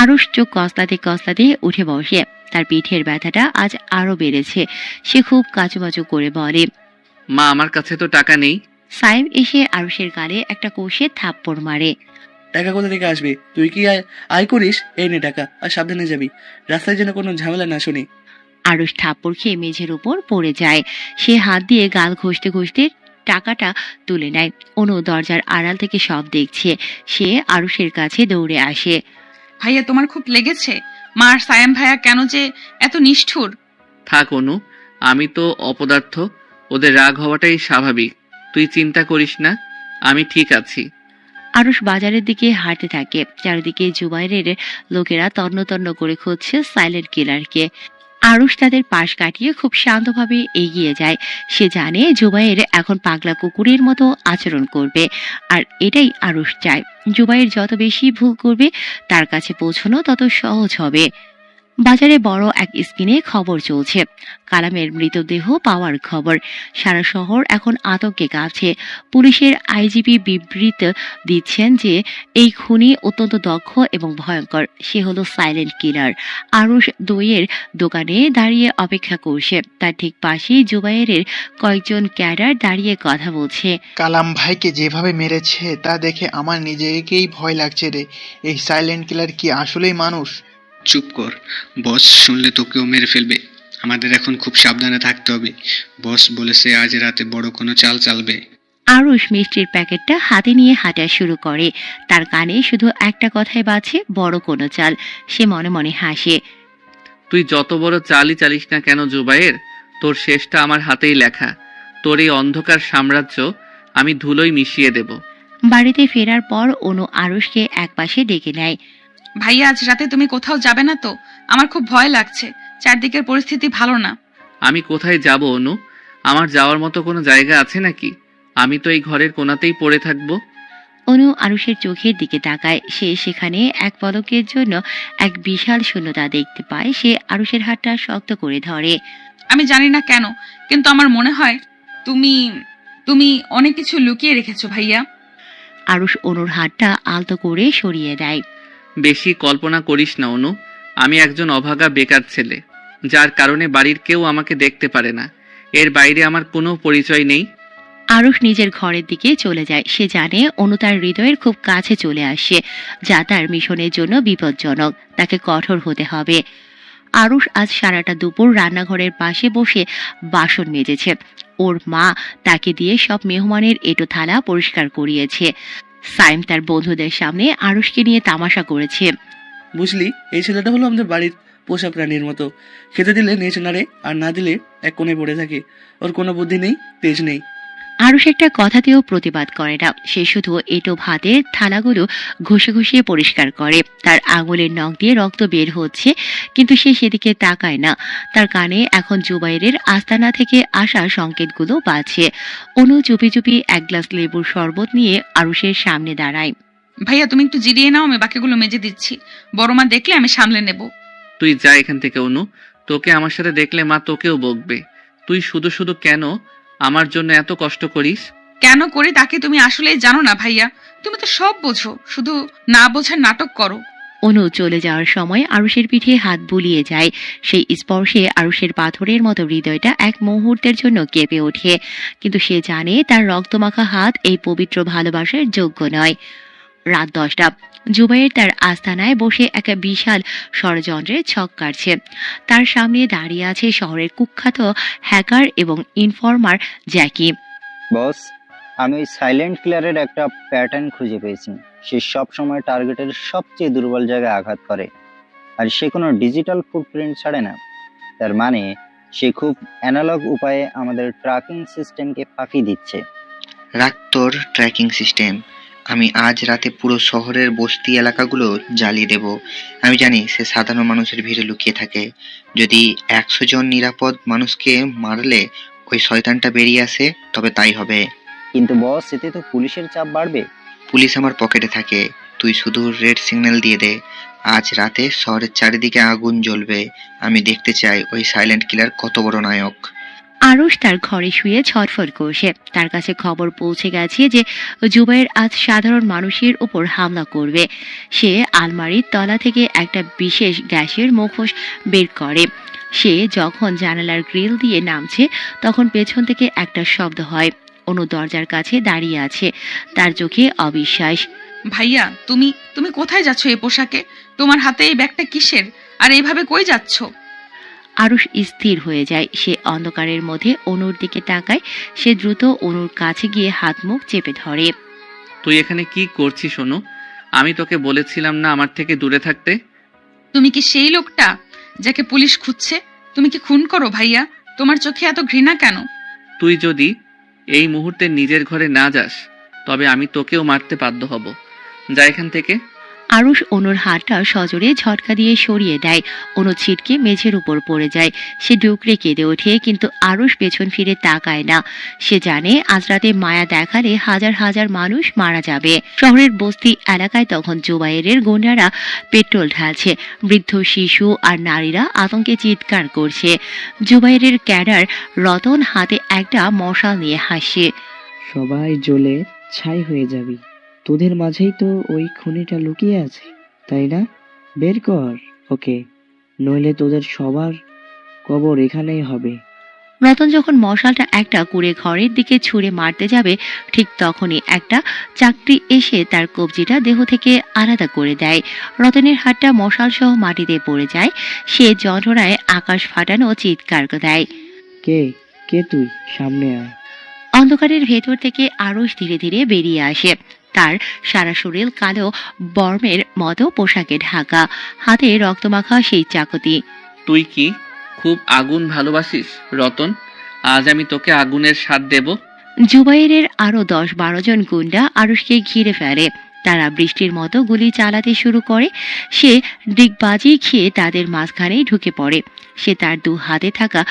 Speaker 2: আরুষ চোখ কসলাতে কসলাতে উঠে বসে। তার পিঠের ব্যথাটা আজ আরো বেড়েছে। সে খুব কাচুমাচু করে বলে,
Speaker 4: মা, আমার কাছে তো টাকা নেই।
Speaker 2: সাইম এসে আরুষের গালে একটা কষে থাপ্পড় মারে।
Speaker 3: টাকা কোথা থেকে আসবে? তুই কি আয় করিস? এই নে টাকা, আর সাবধানে যাবি, রাস্তায় যেন কোনো ঝামেলা না শুনি।
Speaker 2: আরুষ থাপ্পড় খেয়ে মেঝের উপর পড়ে যায়। সে হাত দিয়ে গাল ঘষতে ঘষতে টাকাটা তুলে নেয়। অনু দরজার আড়াল থেকে সব দেখছে। সে আরুষের কাছে দৌড়ে আসে।
Speaker 1: ভাইয়া, তোমার খুব লেগেছে? মা আর সায়াম ভাইয়া কেন যে এত নিষ্ঠুর?
Speaker 4: থাক অনু, আমি তো অপদার্থ, ওদের রাগ হওয়াটাই স্বাভাবিক। তুই চিন্তা করিস না, আমি ঠিক আছি।
Speaker 2: আরুষ বাজারের দিকে হাঁটতে থাকে। চারিদিকে জুবাইরের লোকেরা তন্ন তন্ন করে খুঁজছে সাইলেন্ট কিলারকে। আরুষ তাদের পাশ কাটিয়ে খুব শান্তভাবে এগিয়ে যায়। সে জানে জুবাইর এখন পাগলা কুকুরের মতো আচরণ করবে, আর এটাই আরুষ চায়। জুবাইর যত বেশি ভুল করবে তার কাছে পৌঁছানো তত সহজ হবে। বাজারে বড় এক স্ক্রিনে খবর চলছে, কালামের মৃতদেহ পাওয়ার খবর। সারা শহর এখন আতঙ্কে কাঁপছে। পুলিশের আইজিপি বিবৃত দিচ্ছেন যে এই খুনি অত্যন্ত দক্ষ এবং ভয়ঙ্কর। সে হলো সাইলেন্ট কিলার। আরুষ দইয়ের দোকানে দাঁড়িয়ে অপেক্ষা করছে। তার ঠিক পাশেই জুবাইরের কয়েকজন ক্যাডার দাঁড়িয়ে কথা বলছে।
Speaker 14: কালাম ভাইকে যেভাবে মেরেছে তা দেখে আমার নিজেকেই ভয় লাগছে রে। এই সাইলেন্ট কিলার কি আসলেই মানুষ?
Speaker 15: চুপ কর, বস শুনলে তোকেও মেরে ফেলবে। আমাদের এখন খুব সাবধানে থাকতে হবে। বস বলেছে আজ রাতে বড় কোনো চাল চালবে।
Speaker 2: আরুষ মিষ্টির প্যাকেটটা হাতে নিয়ে হাঁটা শুরু করে। তার কানে শুধু একটা কথাই বাজে, বড় কোনো চাল। সে মনে মনে হাসে।
Speaker 4: তুই যত বড় চালই চালিস না কেন জুবাইর, তোর শেষটা আমার হাতেই লেখা। তোর এই অন্ধকার সাম্রাজ্য আমি ধুলোয় মিশিয়ে দেব।
Speaker 2: বাড়িতে ফেরার পর অনু আরুষকে একপাশে ডেকে নেয়।
Speaker 1: ভাইয়া, আজ রাতে তুমি কোথাও যাবে না তো? আমার খুব ভয় লাগছে, চারদিকের পরিস্থিতি ভালো না।
Speaker 4: আমি কোথায় যাব অনু? আমার যাওয়ার মতো কোনো জায়গা আছে নাকি? আমি তো এই ঘরের কোণাতেই পড়ে থাকবো।
Speaker 2: অনু আরুষের চোখের দিকে তাকায়। সে সেখানে এক পলকের জন্য এক বিশাল শূন্যতা দেখতে পায়। সে আরুষের হাতটা শক্ত করে ধরে।
Speaker 1: আমি জানি না কেন, কিন্তু আমার মনে হয় তুমি তুমি অনেক কিছু লুকিয়ে রেখেছো ভাইয়া।
Speaker 2: আরুষ অনুর হাতটা আলতো করে সরিয়ে দেয়।
Speaker 4: বেশি কল্পনা করিস না অনু। আমি একজন অভাগা বেকার ছেলে, যার কারণে বাড়ির কেউ আমাকে দেখতে পারে না। এর বাইরে আমার কোনো পরিচয় নেই।
Speaker 2: আরুষ নিজের ঘরের দিকে চলে যায়। সে জানে অনু তার হৃদয়ের খুব কাছে চলে আসে, যা তার মিশনের জন্য বিপজ্জনক। তাকে কঠোর হতে হবে। আরুষ আজ সারাটা দুপুর রান্নাঘরের পাশে বসে বাসন মেজেছে। ওর মা তাকে দিয়ে সব মেহমানের এঁটো থালা পরিষ্কার করিয়েছে। সাইম তার বন্ধুদের সামনে আরুষকে নিয়ে তামাশা করেছে।
Speaker 3: বুঝলি, এই ছেলেটা হলো আমাদের বাড়ির পোষা প্রাণীর মতো। খেতে দিলে নেচ নাড়ে, আর না দিলে এক কোণে পড়ে থাকে। ওর কোনো বুদ্ধি নেই, তেজ নেই।
Speaker 2: আরুষ একটা কথাতেও প্রতিবাদ করে না। সে শুধু এঁটো ভাতের থালাগুলো ঘষে ঘষে পরিষ্কার করে। তার আঙুলের নখ দিয়ে রক্ত বের হচ্ছে, কিন্তু সে সেদিকে তাকায় না। তার কানে এখন জুবাইরের আস্তানা থেকে আসা সংকেতগুলো বাজছে। অনু চুপি চুপি এক গ্লাস লেবুর শরবত নিয়ে আরুষের সামনে দাঁড়ায়।
Speaker 1: ভাইয়া, তুমি একটু জিরিয়ে নাও, আমি বাকিগুলো মেজে দিচ্ছি। বড় মা দেখলে আমি সামলে নেব।
Speaker 4: তুই যা এখান থেকে অনু। তোকে আমার সাথে দেখলে মা তোকেও বকবে। তুই শুধু শুধু কেন আমার জন্য এত কষ্ট করিস?
Speaker 1: কেন করি তাকে তুমি আসলেই জানো না ভাইয়া। তুমি তো সব বোঝো, শুধু না বোঝার নাটক করো।
Speaker 2: অনু চলে যাওয়ার সময় আরুষের পিঠে হাত বুলিয়ে যায়। সেই স্পর্শে আরুষের পাথরের মতো হৃদয়টা এক মুহূর্তের জন্য কেঁপে ওঠে। কিন্তু সে জানে তার রক্তমাখা হাত এই পবিত্র ভালোবাসার যোগ্য নয়। রাত 10টা। জুবাইর তার আস্তানায় বসে একটা বিশাল ষড়যন্ত্রের ছক কাটছে। তার সামনে দাঁড়িয়ে আছে শহরের কুখ্যাত হ্যাকার এবং ইনফর্মার জ্যাকি।
Speaker 16: বস, আমি ওই সাইলেন্ট কিলারের একটা প্যাটার্ন খুঁজে পেয়েছি। সে সব সময় টার্গেটের সবচেয়ে দুর্বল জায়গায় আঘাত করে, আর সে কোনো ডিজিটাল ফুটপ্রিন্ট ছাড়ে না। তার মানে সে খুব অ্যানালগ উপায়ে আমাদের ট্র্যাকিং সিস্টেমকে ফাঁকি দিচ্ছে।
Speaker 11: রাখ তোর ট্র্যাকিং সিস্টেম। আমি আজ রাতে পুরো শহরের বস্তি এলাকাগুলো জ্বালিয়ে দেব। আমি জানি সে সাধারণ মানুষের ভিড়ে লুকিয়ে থাকে। যদি 100 জন নিরাপদ মানুষকে মারলে ওই শয়তানটা বেরিয়ে আসে, তবে তাই হবে।
Speaker 16: কিন্তু বস, এতে তো পুলিশের চাপ বাড়বে।
Speaker 11: পুলিশ আমার পকেটে থাকে। তুই শুধু রেড সিগন্যাল দিয়ে দে। আজ রাতে শহরের চারিদিকে আগুন জ্বলবে। আমি দেখতে চাই ওই সাইলেন্ট কিলার কত বড় নায়ক।
Speaker 2: আরুষ তার ঘরে শুয়ে ছটফট করছে। তার কাছে খবর পৌঁছে গেছে যে জুবাইর আজ সাধারণ মানুষের উপর হামলা করবে। সে আলমারির তলা থেকে একটা বিশেষ গ্যাসের মুখোশ বের করে। সে যখন জানালার গ্রিল দিয়ে নামছে, তখন পেছন থেকে একটা শব্দ হয়। অনু দরজার কাছে দাঁড়িয়ে আছে, তার চোখে অবিশ্বাস।
Speaker 1: ভাইয়া, তুমি তুমি কোথায় যাচ্ছ এই পোশাকে? তোমার হাতে এই ব্যাগটা কিসের? আর এইভাবে কই যাচ্ছ?
Speaker 2: আরুষ স্থির হয়ে যায়। সে অন্ধকারের মধ্যে অনুর দিকে তাকায়। সে দ্রুত অনুর কাছে গিয়ে হাত মুখ চেপে ধরে।
Speaker 4: তুই এখানে কি করছিস অনু? আমি তোকে বলেছিলাম না আমার থেকে দূরে থাকতে?
Speaker 1: তুমি কি সেই লোকটা যাকে পুলিশ খুঁজছে? তুমি কি খুন করো ভাইয়া? তোমার চোখে এত ঘৃণা কেন?
Speaker 4: তুই যদি এই মুহূর্তে নিজের ঘরে না যাস, তবে আমি তোকেও মারতে বাধ্য হব। যা এখান থেকে।
Speaker 2: আরুষ অনুর হাতটা সজোরে ঝটকা দিয়ে সরিয়ে দেয়। অনু ছিটকে মেঝের উপর পড়ে যায়। সে ডুকরে কেঁদে ওঠে, কিন্তু আরুষ পেছন ফিরে তাকায় না। সে জানে আজ রাতে মায়া দেখালে হাজার হাজার মানুষ মারা যাবে। শহরের বস্তি এলাকায় তখন জুবাইরের গুন্ডারা পেট্রোল ঢালছে। বৃদ্ধ, শিশু আর নারীরা আতঙ্কে চিৎকার করছে। জুবাইরের ক্যাডার রতন হাতে একটা মশাল নিয়ে হাসছে।
Speaker 5: সবাই জ্বলে ছাই হয়ে যাবি। তোদের মাঝেই তো ওই খুনিটা লুকিয়ে আছে, তাই না? বের কর ওকে, নইলে তোদের সবার কবর এখানেই হবে।
Speaker 2: রতন যখন মশালটা একটা কুড়ে ঘরের দিকে ছুঁড়ে মারতে যাবে, ঠিক তখনই একটা চাকরি এসে তার কবজিটা দেহ থেকে আলাদা করে দেয়। রতনের হাতটা মশাল সহ মাটিতে পড়ে যায়। সে যন্ত্রণায় আকাশ ফাটানো চিৎকার দেয়।
Speaker 5: কে কে তুই? সামনে আয়।
Speaker 2: অন্ধকারের ভেতর থেকে আরুষ ধীরে ধীরে বেরিয়ে আসে। তার সারা শরীর কালো বর্মের মতো পোশাকে ঢাকা, হাতে রক্তমাখা সেই চাকতি।
Speaker 4: তুই কি খুব আগুন ভালোবাসিস রতন? আজ আমি তোকে আগুনের স্বাদ দেব।
Speaker 2: জুবাইরের আরো 10-12 জন গুন্ডা আরুষকে ঘিরে ফেলে। তারা বৃষ্টির মতো গুলি চালাতে শুরু করে। সে ডিগবাজি খেয়ে তাদের মাঝখানেই ঢুকে পড়ে। সে তার 2 হাতে থাকা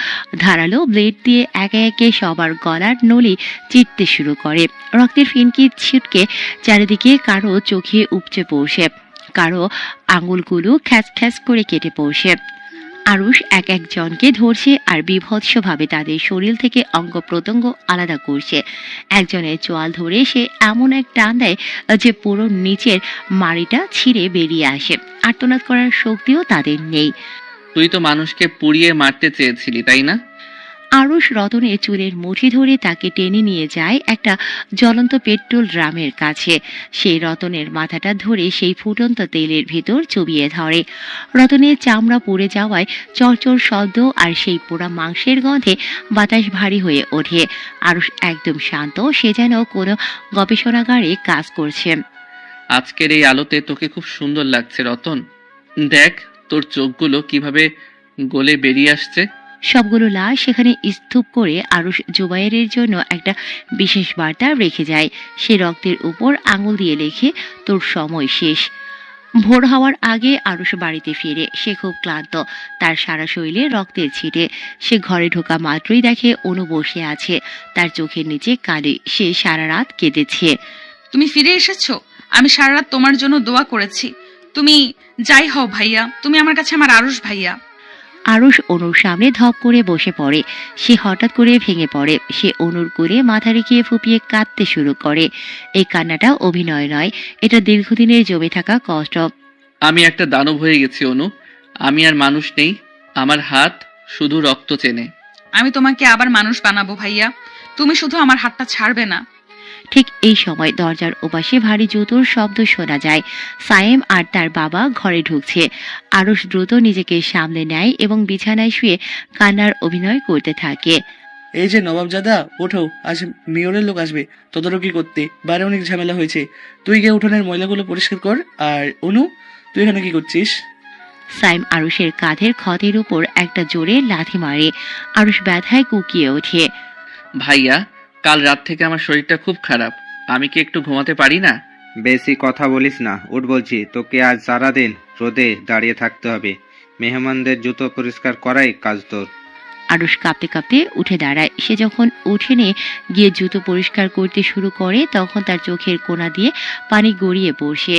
Speaker 2: ধারালো ব্লেড দিয়ে একে একে সবার গলার নলি চিরতে শুরু করে। রক্তের ফিনকি ছিটকে চারিদিকে, কারো চোখে উপচে পড়ছে, কারো আঙুলগুলো খ্যাচ খ্যাচ করে কেটে পড়ছে। আরুষ এক একজনকে ধরছে আর বীভৎসভাবে তাদের শরীর থেকে অঙ্গ প্রত্যঙ্গ আলাদা করছে। একজনের চোয়াল ধরে সে এমন এক টান দেয় যে পুরো নিচের মাড়িটা ছিঁড়ে বেরিয়ে আসে। আর্তনাদ করার শক্তিও তাদের নেই।
Speaker 4: তুই তো মানুষকে পুড়িয়ে মারতে চেয়েছিলি, তাই না?
Speaker 2: আরুষ রতনের চুলের মুঠি ধরে তাকে টেনে নিয়ে যায় একটা জ্বলন্ত পেট্রোল ড্রামের কাছে। সেই রতনের মাথাটা ধরে সেই ফুটন্ত তেলের ভিতর চুবিয়ে ধরে। রতনের চামড়া পুড়ে যাওয়ায় চরচর শব্দ আর সেই পোড়া মাংসের গন্ধে বাতাস ভারী হয়ে ওঠে। আরুষ একদম শান্ত, সে যেন কোনো গবেষণাগারে কাজ করছে।
Speaker 4: আজকের এই আলোতে তোকে খুব সুন্দর লাগছে রতন। দেখ তোর চোখগুলো কিভাবে গলে বেরিয়ে আসছে।
Speaker 2: সবগুলো লাশ সেখানে স্তূপ করে আরুষ জুবাইরের জন্য একটা বিশেষ বার্তা রেখে যায়। সে রক্তের উপর আঙুল দিয়ে লেখে, তোর সময় শেষ। ভোর হওয়ার আগে আরুষ বাড়িতে ফিরে। সে খুব ক্লান্ত, তার সারা শরীরে রক্তের ছিটে। সে ঘরে ঢোকা মাত্রই দেখে অনু বসে আছে, তার চোখের নিচে কালি। সে সারা রাত কেঁদেছে।
Speaker 1: তুমি ফিরে এসেছো। আমি সারা রাত তোমার জন্য দোয়া করেছি। তুমি যাই হও ভাইয়া, তুমি আমার কাছে আমার আরুষ ভাইয়া।
Speaker 2: আরুষ অনুর সামনে ধপ করে বসে পড়ে। সে হঠাৎ করে ভেঙে পড়ে। সে অনুর কোলে মাথা রেখে ফুপিয়ে কাঁদতে শুরু করে। এই কান্নাটা অভিনয় নয়, এটা দীর্ঘদিনের জমে থাকা কষ্ট।
Speaker 4: আমি একটা দানব হয়ে গেছি অনু। আমি আর মানুষ নেই, আমার হাত শুধু রক্ত চেনে।
Speaker 1: আমি তোমাকে আবার মানুষ বানাবো ভাইয়া, তুমি শুধু আমার হাতটা ছাড়বে না।
Speaker 2: ঠিক এই সময় দরজার ওপাশে ভারী জুতোর শব্দ শোনা যায়। সায়েম আর তার বাবা ঘরে ঢুকছে। আরুষ দ্রুত নিজেকে সামলে নেয় এবং বিছানায় শুয়ে কান্নার অভিনয় করতে থাকে।
Speaker 3: এই যে নবাবজাদা, ওঠো, আজ মেয়রের লোক আসবে তদারকি করতে। বাইরে অনেক ঝামেলা হয়েছে। তুই গিয়ে উঠোনের ময়লাগুলো পরিষ্কার কর। আর অনু, তুই এখানে কি করছিস?
Speaker 2: সাইম আরুষের কাঁধের ক্ষতের উপর একটা জোরে লাথি মারে। আরুষ ব্যথায় কুকিয়ে ওঠে।
Speaker 4: ভাইয়া, কাল রাত থেকে আমার শরীরটা খুব খারাপ। আমি কি একটু ঘুমাতে পারি না?
Speaker 8: বেশি কথা বলিস না, উঠ বলছি। তোকে আজ সারাদিন রোদে দাঁড়িয়ে থাকতে হবে। মেহমানদের জুতো পরিষ্কার করাই কাজ তোর।
Speaker 2: আরুষ কাঁপতে কাঁপতে উঠে দাঁড়ায়। সে যখন উঠে নিয়ে গিয়ে জুতো পরিষ্কার করতে শুরু করে, তখন তার চোখের কোণা দিয়ে পানি গড়িয়ে পড়ছে।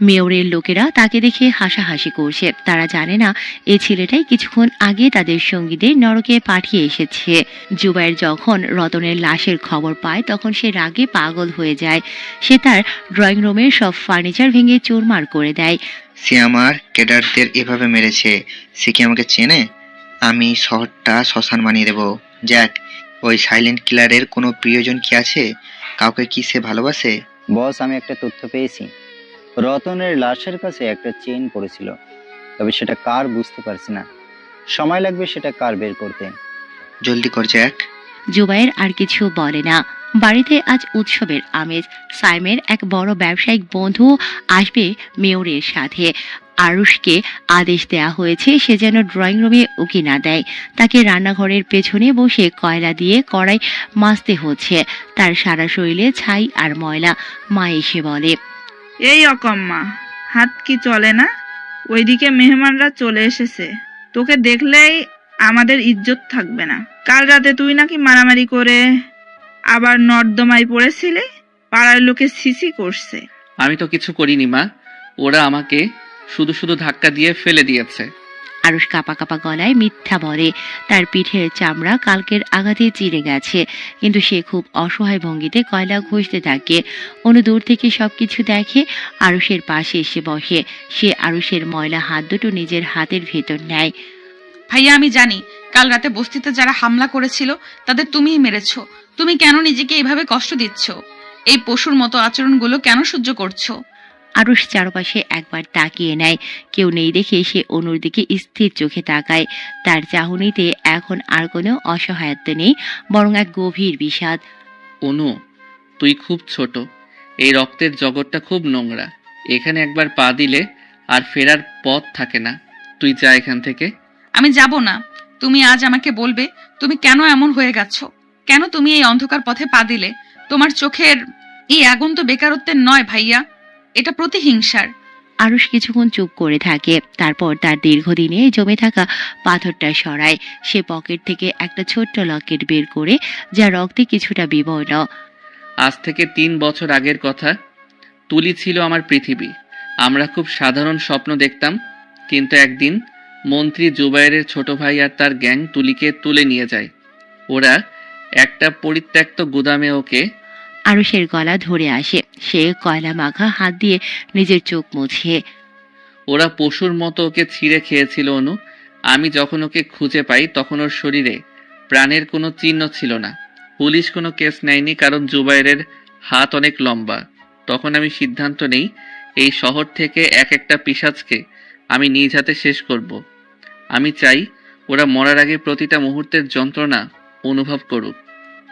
Speaker 2: মেয়রের লোকেরা তাকে দেখে হাসাহাসি করছে। তারা জানে না এই ছেলেটাই কিছুক্ষণ আগে তাদের সঙ্গীদের নরকে পাঠিয়ে এসেছে। জুবাইর যখন রতনের লাশের খবর পায়, তখন সে রাগে পাগল হয়ে যায়। সে তার ড্রয়িং রুমের সব ফার্নিচার ভেঙে চুরমার করে দেয়।
Speaker 11: সে আমার ক্যাডারদের এভাবে মেরেছে, সে কি আমাকে চেনে? আমি শহরটা শ্মশান বানিয়ে দেবো। জ্যাক, ওই সাইলেন্ট কিলারের কোনো প্রিয়জন কি আছে? কাউকে কি সে ভালোবাসে?
Speaker 16: বস, আমি একটা তথ্য পেয়েছি। রতনের লাশের কাছে একটা চেইন পড়েছিল, তবে সেটা কার বুঝতে পারছি না। সময় লাগবে সেটা কার বের করতে।
Speaker 11: জলদি কর জ্যাক।
Speaker 2: জুবাইর আর কিছু বলে না। বাড়িতে আজ উৎসবের আমেজ। সাইমের এক বড় ব্যবসায়িক বন্ধু আসবে মেয়রের সাথে। আরুষকে আদেশ দেয়া হয়েছে সে যেন ড্রয়িং রুমে উকি না দেয়। তাকে রান্নাঘরের পেছনে বসে কয়লা দিয়ে কড়াই মাজতে হচ্ছে। তার সারা শরীরে ছাই আর ময়লা। মা এসে বলে,
Speaker 6: এই অকম্মা, হাত কি চলে না? ওইদিকে মেহমানরা চলে এসেছে, তোকে দেখলেই আমাদের ইজ্জত থাকবে না। কাল রাতে তুই নাকি মারামারি করে আবার নর্দমায় পড়েছিলি, পাড়ার লোকে সিসি করছে।
Speaker 4: আমি তো কিছু করিনি মা, ওরা আমাকে শুধু শুধু ধাক্কা দিয়ে ফেলে দিয়েছে।
Speaker 2: আরুষ কাপা কাপা গলায় মিথ্যা বলে। তার পিঠের চামড়া কালকের আঘাতে চিড়ে গেছে, কিন্তু সে খুব অসহায় ভঙ্গিতে কয়লা ঘষতে থাকে। অনু দূর থেকে সবকিছু দেখে, আরুষের পাশে এসে বসে। সে আরুষের ময়লা হাত দুটো নিজের হাতের ভেতর নেয়।
Speaker 1: ভাইয়া, আমি জানি কাল রাতে বস্তিতে যারা হামলা করেছিল তাদের তুমিই মেরেছো। তুমি কেন নিজেকে এইভাবে কষ্ট দিচ্ছ? এই পশুর মতো আচরণগুলো কেন সহ্য করছো?
Speaker 2: আরুষ চারপাশে একবার তাকিয়ে নেয়। কেউ নেই দেখে সে অনুর দিকে স্থির চোখে তাকায়। তার চাহনিতে এখন আর কোনো অসহায়ত্ব নেই, বরং এক গভীর বিষাদ।
Speaker 4: অনু, তুই খুব ছোট, এই রক্তের জগৎটা খুব নোংরা। এখানে একবার পা দিলে আর ফেরার পথ থাকে না। তুই যা এখান থেকে।
Speaker 1: আমি যাব না। তুমি আজ আমাকে বলবে তুমি কেন এমন হয়ে গেছো, কেন তুমি এই অন্ধকার পথে পা দিলে। তোমার চোখের এই আগুন তো বেকারত্বের নয় ভাইয়া, এটা প্রতিহিংসার।
Speaker 2: আরুষ কিছুক্ষণ চুপ করে থাকে, তারপর তার দীর্ঘদিনে জমে থাকা পাথরটা সরায়। সে পকেট থেকে একটা ছোট্ট লকেট বের করে, যা রক্তে কিছুটা বিবর্ণ।
Speaker 4: আজ থেকে 3 বছর আগের কথা। তুলি ছিল আমার পৃথিবী। আমরা খুব সাধারণ স্বপ্ন দেখতাম, কিন্তু একদিন মন্ত্রী জুবাইরের ছোট ভাই আর তার গ্যাং তুলিকে তুলে নিয়ে যায়। ওরা একটা পরিত্যক্ত গুদামে ওকে।
Speaker 2: আরুষের গলা ধরে আসে। সে কয়লা মাখা হাত দিয়ে নিজের চোখ মুছে।
Speaker 4: ওরা পশুর মতো ওকে ছিঁড়ে খেয়েছিল অনু। আমি যখন ওকে খুঁজে পাই তখন ওর শরীরে প্রাণের কোনো চিহ্ন ছিল না। পুলিশ কোনো কেস নেয়নি, কারণ জুবাইরের হাত অনেক লম্বা। তখন আমি সিদ্ধান্ত নেই, এই শহর থেকে এক একটা পিশাচকে আমি নিজ হাতে শেষ করব। আমি চাই ওরা মরার আগে প্রতিটা মুহূর্তের যন্ত্রণা অনুভব করুক।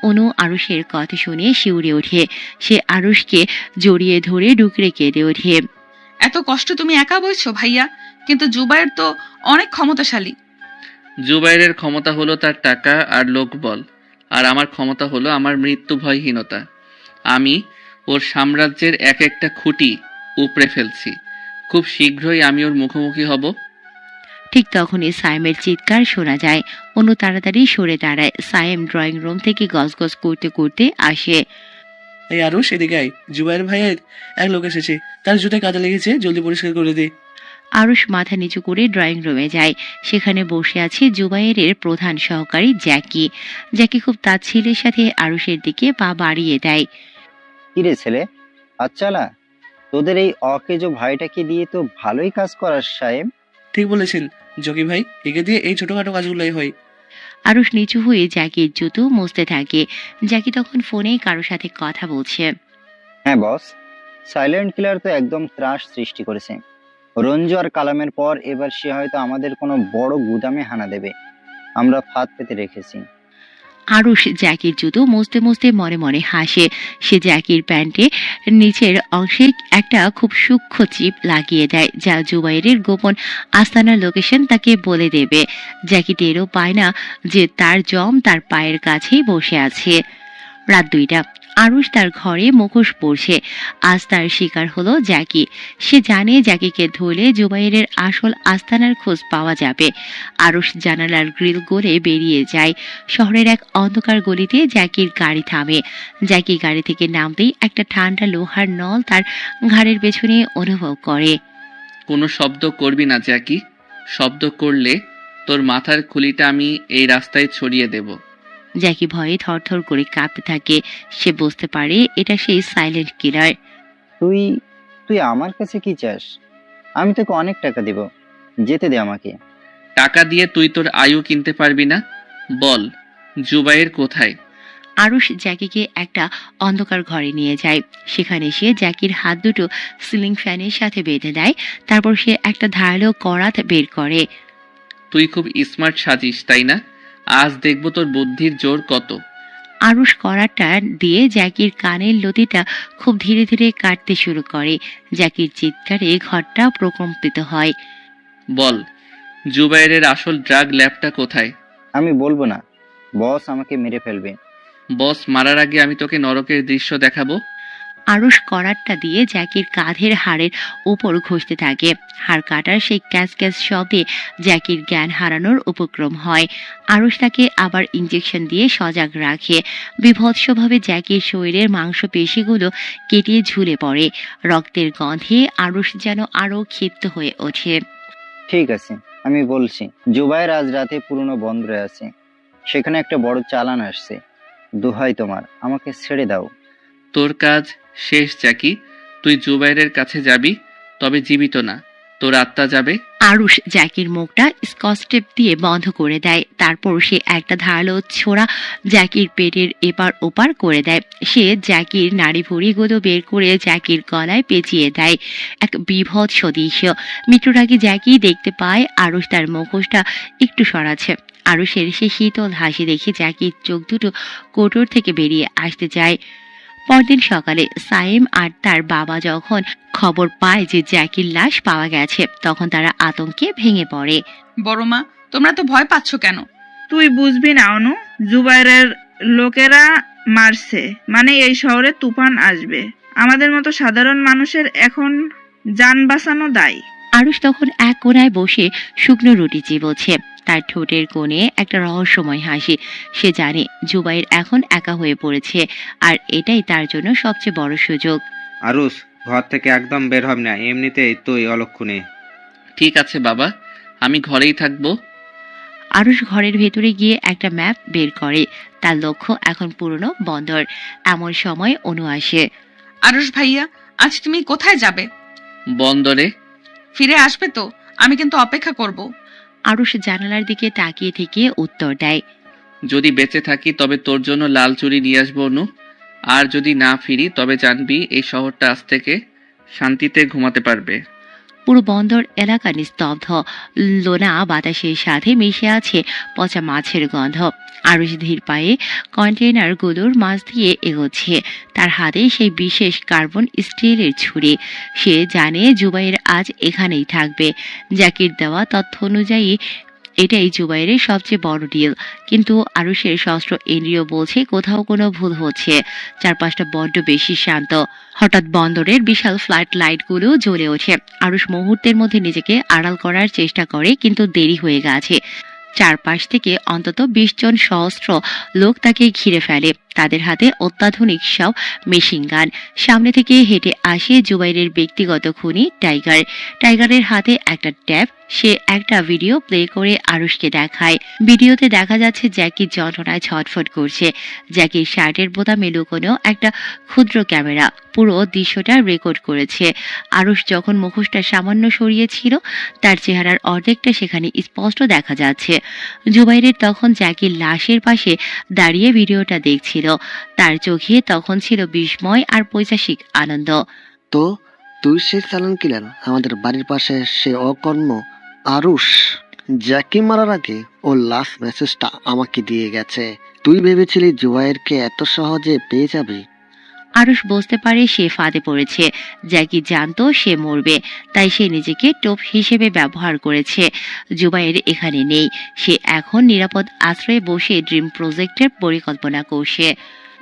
Speaker 2: অনু আরুষের কথা শুনে শিউরে ওঠে। সে আরুষকে জড়িয়ে ধরে ডুকরে কেঁদে ওঠে।
Speaker 1: এত কষ্ট তুমি একা বইছো ভাইয়া, কিন্তু জুবাইর তো অনেক ক্ষমতাশালী।
Speaker 4: জুবাইরের ক্ষমতা হলো তার টাকা আর লোকবল, আর আমার ক্ষমতা হলো আমার মৃত্যু ভয়হীনতা। আমি ওর সাম্রাজ্যের এক একটা খুঁটি উপড়ে ফেলছি। খুব শীঘ্রই আমি ওর মুখোমুখি হব।
Speaker 2: ঠিক তখনই সায়েমের চিৎকার শোনা যায়। অনু তাড়াতাড়ি সরে দাঁড়ায়। সায়েম ড্রয়িং রুম থেকে গজগজ করতে করতে আসে।
Speaker 3: এই আরুষ, এদিকে আয়। জুবাইর ভাইয়ের এক লোক এসেছে, তার জুতায় কাদা লেগেছে, জলদি পরিষ্কার করে দে।
Speaker 2: আরুষ মাথা নিচু করে ড্রয়িং রুমে যায়। সেখানে বসে আছে জুবাইরের প্রধান সহকারী জ্যাকি। জ্যাকি খুব তাচ্ছিল্যের সাথে আরুষের দিকে পা বাড়িয়ে দেয়।
Speaker 16: কিরে ছেলে, আচ্ছা না, তোদের এই অকেজো ভাইটাকে দিয়ে তো ভালোই কাজ করাস সাহেব।
Speaker 3: ঠিক বলেছেন জকি ভাই, একে দিয়ে এই ছোটখাটো কাজগুলোই হয়।
Speaker 2: আরুষ নিচু হয়ে জ্যাকির জুতো মুছতে থাকে। জ্যাকি তখন ফোনে কারো সাথে কথা বলছে।
Speaker 16: হ্যাঁ বস, সাইলেন্ট কিলার তো একদম ত্রাস সৃষ্টি করেছে। রঞ্জু আর কালামের পর এবার সে হয়তো আমাদের কোনো বড় গুদামে হানা দেবে। আমরা ফাঁদ পেতে রেখেছি।
Speaker 2: আরুষ জ্যাকির জুতো মুছতে মুছতে মনে মনে হাসে। সে জ্যাকির প্যান্টে নিচের অংশে একটা খুব সূক্ষ্ম চিপ লাগিয়ে দেয়, যা জুবাইরের গোপন আস্তানার লোকেশন তাকে বলে দেবে। জ্যাকি টেরও পায় না যে তার জম তার পায়ের কাছেই বসে আছে। রাত 2টা। আরুষ তার ঘরে মুখোশ পরছে। আজ তার শিকার হলো জ্যাকি। সে জানে জ্যাকিকে ধরলে জুবাইরের আসল আস্তানার খোঁজ পাওয়া যাবে। আরুষ জানালার গ্রিল গলে বেরিয়ে যায়। শহরের এক অন্ধকার গলিতে জ্যাকির গাড়ি থামে। জ্যাকি গাড়ি থেকে নামতেই একটা ঠান্ডা লোহার নল তার ঘাড়ের পেছনে অনুভব করে।
Speaker 4: কোনো শব্দ করবি না জ্যাকি। শব্দ করলে তোর মাথার খুলিটা আমি এই রাস্তায় ছড়িয়ে দেব।
Speaker 2: জ্যাকি ভয়ে থরথর করে কাঁপতে থাকে। সে বুঝতে পারে এটা সেই সাইলেন্ট কিলার।
Speaker 16: তুই তুই আমার কাছে কি চাস? আমি তোকে অনেক টাকা দেব, যেতে দে আমাকে।
Speaker 4: টাকা দিয়ে তুই তোর আয়ু কিনতে পারবি না। বল, জুবাইর কোথায়?
Speaker 2: আরুষ জ্যাকিকে একটা অন্ধকার ঘরে নিয়ে যায়। সেখানে সে জ্যাকির হাত দুটো সিলিং ফ্যানের সাথে বেঁধে দেয়। তারপর সে একটা ধারালো করাত বের করে।
Speaker 4: তুই খুব স্মার্ট সাজিস, তাই না? আজ দেখবো তোর বুদ্ধির জোর কত।
Speaker 2: আরুষ করাতটা দিয়ে জ্যাকির কানের লতিটা খুব ধীরে ধীরে কাটতে শুরু করে। জ্যাকির চিৎকারে ঘরটা প্রকম্পিত হয়।
Speaker 4: বল, জুবাইরের আসল ড্রাগ ল্যাবটা কোথায়?
Speaker 16: আমি বলবো না, বস আমাকে মেরে ফেলবে।
Speaker 4: বস মারার আগে আমি তোকে নরকের দৃশ্য দেখাবো।
Speaker 2: আরুষ করাতটা দিয়ে জ্যাকির কাঁধের হাড়ের উপর ঘষতে থাকে। হাড় কাটার সেই ক্যাস ক্যাস শব্দে জ্যাকির জ্ঞান হারানোর উপক্রম হয়। আরুষ তাকে আবার ইঞ্জেকশন দিয়ে সজাগ রাখে। বিভৎসভাবে জ্যাকির শরীরের মাংসপেশিগুলো কেটে ঝুলে পড়ে। রক্তের গন্ধে আরুষ যেন আরো ক্ষিপ্ত হয়ে ওঠে।
Speaker 16: ঠিক আছে, আমি বলছি। জুবাইর আজ রাতে পুরনো বন্দরে আছে, সেখানে একটা বড় চালান আসছে। দোহাই তোমার, আমাকে ছেড়ে দাও।
Speaker 4: তোর কাজ শেষ জ্যাকি। তুই জুবাইরের কাছে যাবি, তবে জীবিত না, তোর আত্মা যাবে।
Speaker 2: আরুষ জ্যাকির মুখটা স্কচ টেপ দিয়ে বন্ধ করে দেয়। তারপর সে একটা ধারালো ছোড়া জ্যাকির পেটের এপার ওপার করে দেয়। সে জ্যাকির নাড়িভুড়িগুলো বের করে জ্যাকির গলায় পেঁচিয়ে দেয়। এক বিভৎস দৃশ্য। মৃত্যুর আগে জ্যাকি দেখতে পায় আরুষ তার মুখোশটা একটু সরাচ্ছে। আরুষের সে শীতল হাসি দেখে জ্যাকির চোখ দুটো কোটর থেকে বেরিয়ে আসতে যায়। পরদিন সকালে সাইম আর তার বাবা যখন খবর পায় যে জ্যাকির লাশ পাওয়া গেছে, তখন তারা আতঙ্কে ভেঙে পড়ে।
Speaker 1: বড় মা, তোমরা তো ভয় পাচ্ছ কেন?
Speaker 6: তুই বুঝবি না অনু, জুবাইরের লোকেরা মারছে মানে এই শহরে তুফান আসবে। আমাদের মতো সাধারণ মানুষের এখন যান বাঁচানো দায়।
Speaker 2: আরুষ তখন এক কোণায় বসে শুকনো রুটি চিবোচ্ছে। তার ঠোঁটের কোণে একটা রহস্যময় হাসি। সে জানে জুবাইর এখন একা হয়ে পড়েছে, আর এটাই তার জন্য সবচেয়ে বড় সুযোগ।
Speaker 8: আরুষ, ঘর থেকে একদম বের হব না, এমনিতেই তুই অলক্ষণে।
Speaker 4: ঠিক আছে বাবা, আমি ঘরেই থাকবো।
Speaker 2: আরুষ ঘরের ভেতরে গিয়ে একটা ম্যাপ বের করে। তার লক্ষ্য এখন পুরনো বন্দর। এমন সময় অনু আসে।
Speaker 1: আরুষ ভাইয়া, আজ তুমি কোথায় যাবে?
Speaker 4: বন্দরে।
Speaker 1: ফিরে আসবে তো? আমি কিন্তু অপেক্ষা করব।
Speaker 2: আরুষ জানালার দিকে তাকিয়ে থেকে উত্তর দেয়,
Speaker 4: যদি বেঁচে থাকি তবে তোর জন্য লাল চুড়ি নিয়ে আসবো অনু। আর যদি না ফিরি তবে জানবি এই শহরটা আজ থেকে শান্তিতে ঘুমাতে পারবে।
Speaker 2: পুরো বন্দর এলাকা নিস্তব্ধ। লোনা বাতাসের সাথে মিশে আছে পচা মাছের গন্ধ। আরুষ ধীর পায়ে কন্টেইনারগুলোর মাছ দিয়ে এগোচ্ছে। তার হাতে সেই বিশেষ কার্বন স্টিলের ছুরি। সে জানে জুবাইর আজ এখানেই থাকবে। জ্যাকির দেওয়া তথ্য অনুযায়ী এটাই জুবাইরের সবচেয়ে বড় ডিল। কিন্তু আরুষের ষষ্ঠ ইন্দ্রিয় বলছে কোথাও কোনো ভুল হচ্ছে। চারপাশটা বড্ড বেশি শান্ত। হঠাৎ বন্দরের বিশাল ফ্লাড লাইটগুলো জ্বলে ওঠে। আরুষ মুহূর্তের মধ্যে নিজেকে আড়াল করার চেষ্টা করে, কিন্তু দেরি হয়ে গেছে। চারপাশ থেকে অন্তত 20 জন সহস্র লোক তাকে ঘিরে ফেলে। তাদের হাতে অত্যাধুনিক সব মেশিন গান। সামনে থেকে হেঁটে আসে জুবাইরের ব্যক্তিগত খুনি টাইগার। টাইগারের হাতে একটা ট্যাব। সে একটা ভিডিও প্লে করে আরুষকে দেখায়। ভিডিওতে দেখা যাচ্ছে জ্যাকি যন্ত্রণায় ছটফট করছে। জ্যাকির শার্টের বোতামে লুকোনো একটা ক্ষুদ্র ক্যামেরা পুরো দৃশ্যটা রেকর্ড করেছে। আরুষ যখন মুখোশটা সামান্য সরিয়েছিল, তার চেহারার অর্ধেকটা সেখানে স্পষ্ট দেখা যাচ্ছে। জুবাইরের তখন জ্যাকির লাশের পাশে দাঁড়িয়ে ভিডিওটা দেখছিল। তার চোখে তখন ছিল বিস্ময় আর পৈশাসিক আনন্দ।
Speaker 17: তো তুই সেই চালান কিলার, আমাদের বাড়ির পাশে সে অকর্ম আরুষ। জ্যাকি মারার আগে ও লাস্ট মেসেজটা আমাকে দিয়ে গেছে। তুই ভেবেছিলি জুবাইরকে এত সহজে পেয়ে যাবি?
Speaker 2: আরুষ বুঝতে পারে সে ফাঁদে পড়েছে। জ্যাকি জানতো সে মরবে, তাই সে নিজেকে টোপ হিসেবে ব্যবহার করেছে। জুবাইর এখানে নেই। সে এখন নিরাপদ আশ্রয়ে বসে ড্রিম প্রজেক্টের পরিকল্পনা করছে।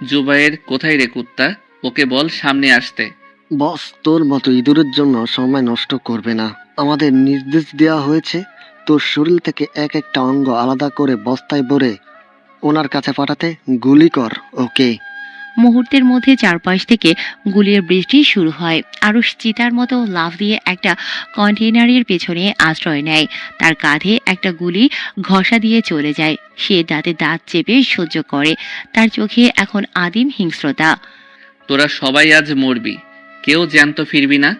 Speaker 4: জুবাইর কোথায় রে কুত্তা? ওকে বল সামনে আসতে।
Speaker 17: বস, তোর মতো ইঁদুরের জন্য সময় নষ্ট করবে না। আমাদের নির্দেশ দেওয়া হয়েছে তোর শরীর থেকে এক একটা অঙ্গ আলাদা করে বস্তায় ভরে ওনার কাছে পাঠাতে। গুলি কর, ওকে?
Speaker 2: মুহূর্তের মধ্যে চারপাশ থেকে গুলির বৃষ্টি শুরু হয়। আরুষ চিতার মতো লাফ দিয়ে একটা কন্টেইনারের পেছনে আশ্রয় নেয়। তার কাঁধে একটা গুলি ঘষা দিয়ে চলে যায়। সে দাঁতে দাঁত চেপে সহ্য করে। তার চোখে এখন আদিম হিংস্রতা।
Speaker 4: তোরা সবাই আজ মরবি, কেউ জ্যান্ত ফিরবি না।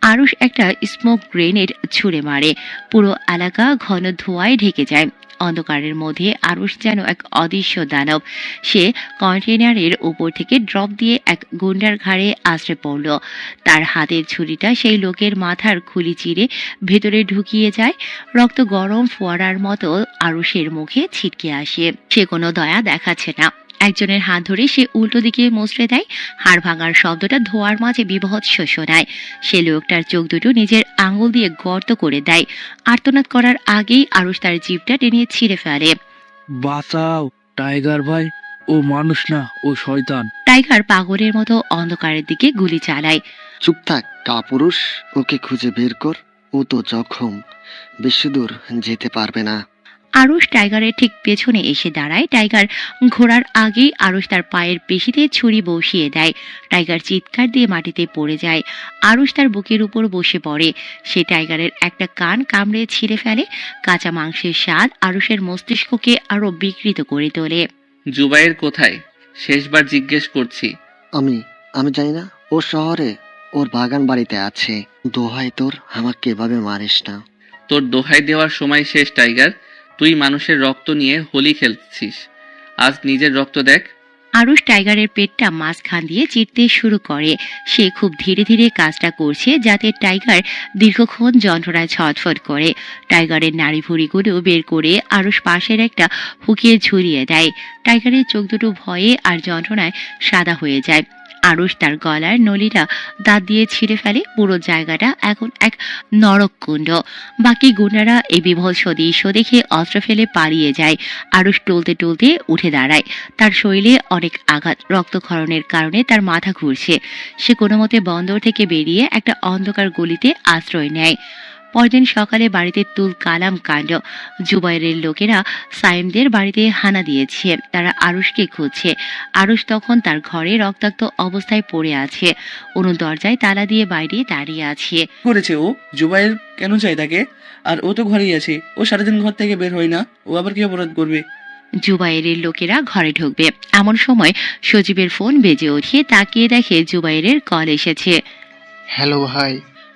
Speaker 2: আরুষ একটা স্মোক গ্রেনেড ছুঁড়ে মারে। পুরো এলাকা ঘন ধোঁয়ায় ঢেকে যায়। অন্ধকারের মধ্যে আরুষ যেন এক অদৃশ্য দানব। সে কন্টেইনারের উপর থেকে ড্রপ দিয়ে এক গুন্ডার ঘাড়ে আছড়ে পড়ল। তার হাতের ছুরিটা সেই লোকের মাথার খুলি চিরে ভেতরে ঢুকিয়ে যায়। রক্ত গরম ফোয়ারার মতো আরুষের মুখে ছিটকে আসে। সে কোনো দয়া দেখাচ্ছে না। একজনের হাত ধরে সে উল্টো দিকে মুচড়ে দেয়। হাড় ভাঙার শব্দটা ধোয়ার মাঝে বিভৎস শোনায়। সে লোকটার চোখ দুটো নিজের আঙুল দিয়ে গর্ত করে দেয়। আর্তনাদ করার আগেই আরুষ তার জিভটা টেনে ছিঁড়ে ফেলে।
Speaker 7: বাঁচাও টাইগার ভাই, ও মানুষ না, ও শয়তান।
Speaker 2: টাইগার পাগলের মতো অন্ধকারের দিকে গুলি চালায়।
Speaker 17: চুপ থাক কাপুরুষ, ওকে খুঁজে বের কর। ও তো জখম, বেশি দূর যেতে পারবে না।
Speaker 2: আরুষ টাইগারের ঠিক পেছনে এসে দাঁড়ায়। টাইগার ঘোড়ার আগেই আরুষ তার পায়ের পেশিতে ছুরি বসিয়ে দেয়। টাইগার চিৎকার দিয়ে মাটিতে পড়ে যায়। আরুষ তার বুকের উপর বসে পড়ে। সে টাইগারের একটা কান কামড়ে ছিঁড়ে ফেলে। কাঁচা মাংসের স্বাদ আরুষের মস্তিষ্ককে আরো বিকৃত করে তোলে।
Speaker 4: জুবাইর কোথায়? শেষবার জিজ্ঞেস করছি।
Speaker 17: আমি জানি না। ও শহরে ওর বাগান বাড়িতে আছে। দোহাই তোর, আমাকে এভাবে মারিস না।
Speaker 4: তোর দোহাই দেওয়ার সময় শেষ টাইগার। তুই মানুষের রক্ত নিয়ে হোলি খেলছিস, আজ নিজের রক্ত দেখ।
Speaker 2: আরুষ টাইগারের পেটটা মাঝখান দিয়ে চিরতে শুরু করে। সে খুব ধীরে ধীরে কাজটা করছে যাতে টাইগার দীর্ঘক্ষণ যন্ত্রণায় ছটফট করে। টাইগারের নাড়ি ভুঁড়িগুলো বের করে আরুষ পাশের একটা হুকে ঝুলিয়ে দেয়। টাইগারের চোখ দুটো ভয়ে আর যন্ত্রণায় সাদা হয়ে যায়। আরুষ তার গলার নলিটা দাঁত দিয়ে ছিঁড়ে ফেলে। পুরো জায়গাটা এখন এক নরককুণ্ড। বাকি গুন্ডারা এই বিভৎস দৃশ্য দেখে অস্ত্র ফেলে পালিয়ে যায়। আরুষ টলতে টলতে উঠে দাঁড়ায়। তার শরীরে অনেক আঘাত, রক্তক্ষরণের কারণে তার মাথা ঘুরছে। সে কোনো মতে বন্দর থেকে বেরিয়ে একটা অন্ধকার গলিতে আশ্রয় নেয়। পরদিন সকালে বাড়িতে তুল কালাম কাণ্ড। জুবাইরের লোকেরা সাইমদের বাড়িতে হানা দিয়েছে। তারা আরুষকে খুঁজছে। আরুষ তখন তার ঘরে রক্তাক্ত অবস্থায় পড়ে আছে। অনু দরজায় তালা দিয়ে বাইরে দাঁড়িয়ে আছে।
Speaker 3: করেছে ও? জুবাইর কেন চাই তাকে? আর ও তো ঘরেই আছে। ও সারাদিন ঘর থেকে বের হয় না, ও আবার কি অপরাধ করবে?
Speaker 2: জুবাইরের লোকেরা ঘরে ঢুকবে এমন সময় সজীবের ফোন বেজে ওঠে। তাকিয়ে দেখে জুবাইরের কল এসেছে।
Speaker 14: হ্যালো ভাই।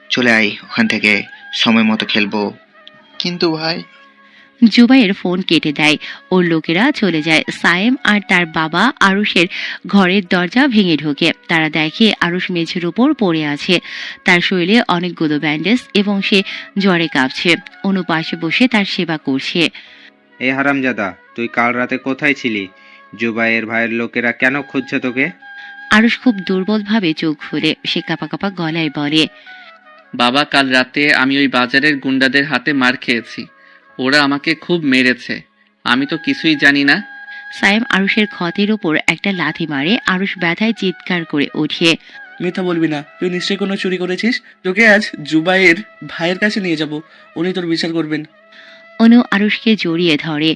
Speaker 11: চলে আয় ওখান থেকে, সময় মতো খেলবো।
Speaker 14: কিন্তু ভাই।
Speaker 2: জুবাইর ফোন কেটে দেয়। ওর লোকেরা চলে যায়। সায়েম আর তার বাবা আরুষের ঘরের দরজা ভেঙে ঢোকে। তারা দেখে আরুষ মেঝের উপর পড়ে আছে। তার শরীরে অনেকগুলো ব্যান্ডেজ এবং সে জ্বরে কাঁপছে। অনু পাশে বসে তার সেবা করছে।
Speaker 8: এই হারামজাদা, তুই কাল রাতে কোথায় ছিলি? জুবাইয়ের ভাইয়ের লোকেরা কেন খুঁজছে তোকে?
Speaker 2: আরুষ খুব দুর্বলভাবে চোখ খুলে সে কাঁপা কাঁপা গলায় বলে,
Speaker 4: বাবা, কাল রাতে আমি ওই বাজারের গুন্ডাদের হাতে মার খেয়েছি। ওরা আমাকে খুব মেরেছে, আমি তো কিছুই জানি না।
Speaker 2: সায়েম আরুষের ক্ষতের উপর একটা লাথি মারে। আরুষ ব্যথায় চিৎকার করে ওঠে।
Speaker 3: মিথ্যা বলবি না, তুই নিশ্চয়ই কোনো চুরি করেছিস। তোকে আজ জুবাইয়ের ভাইয়ের কাছে নিয়ে যাব, উনি তোর বিচার করবেন।
Speaker 2: অনু আরুষকে জড়িয়ে ধরে।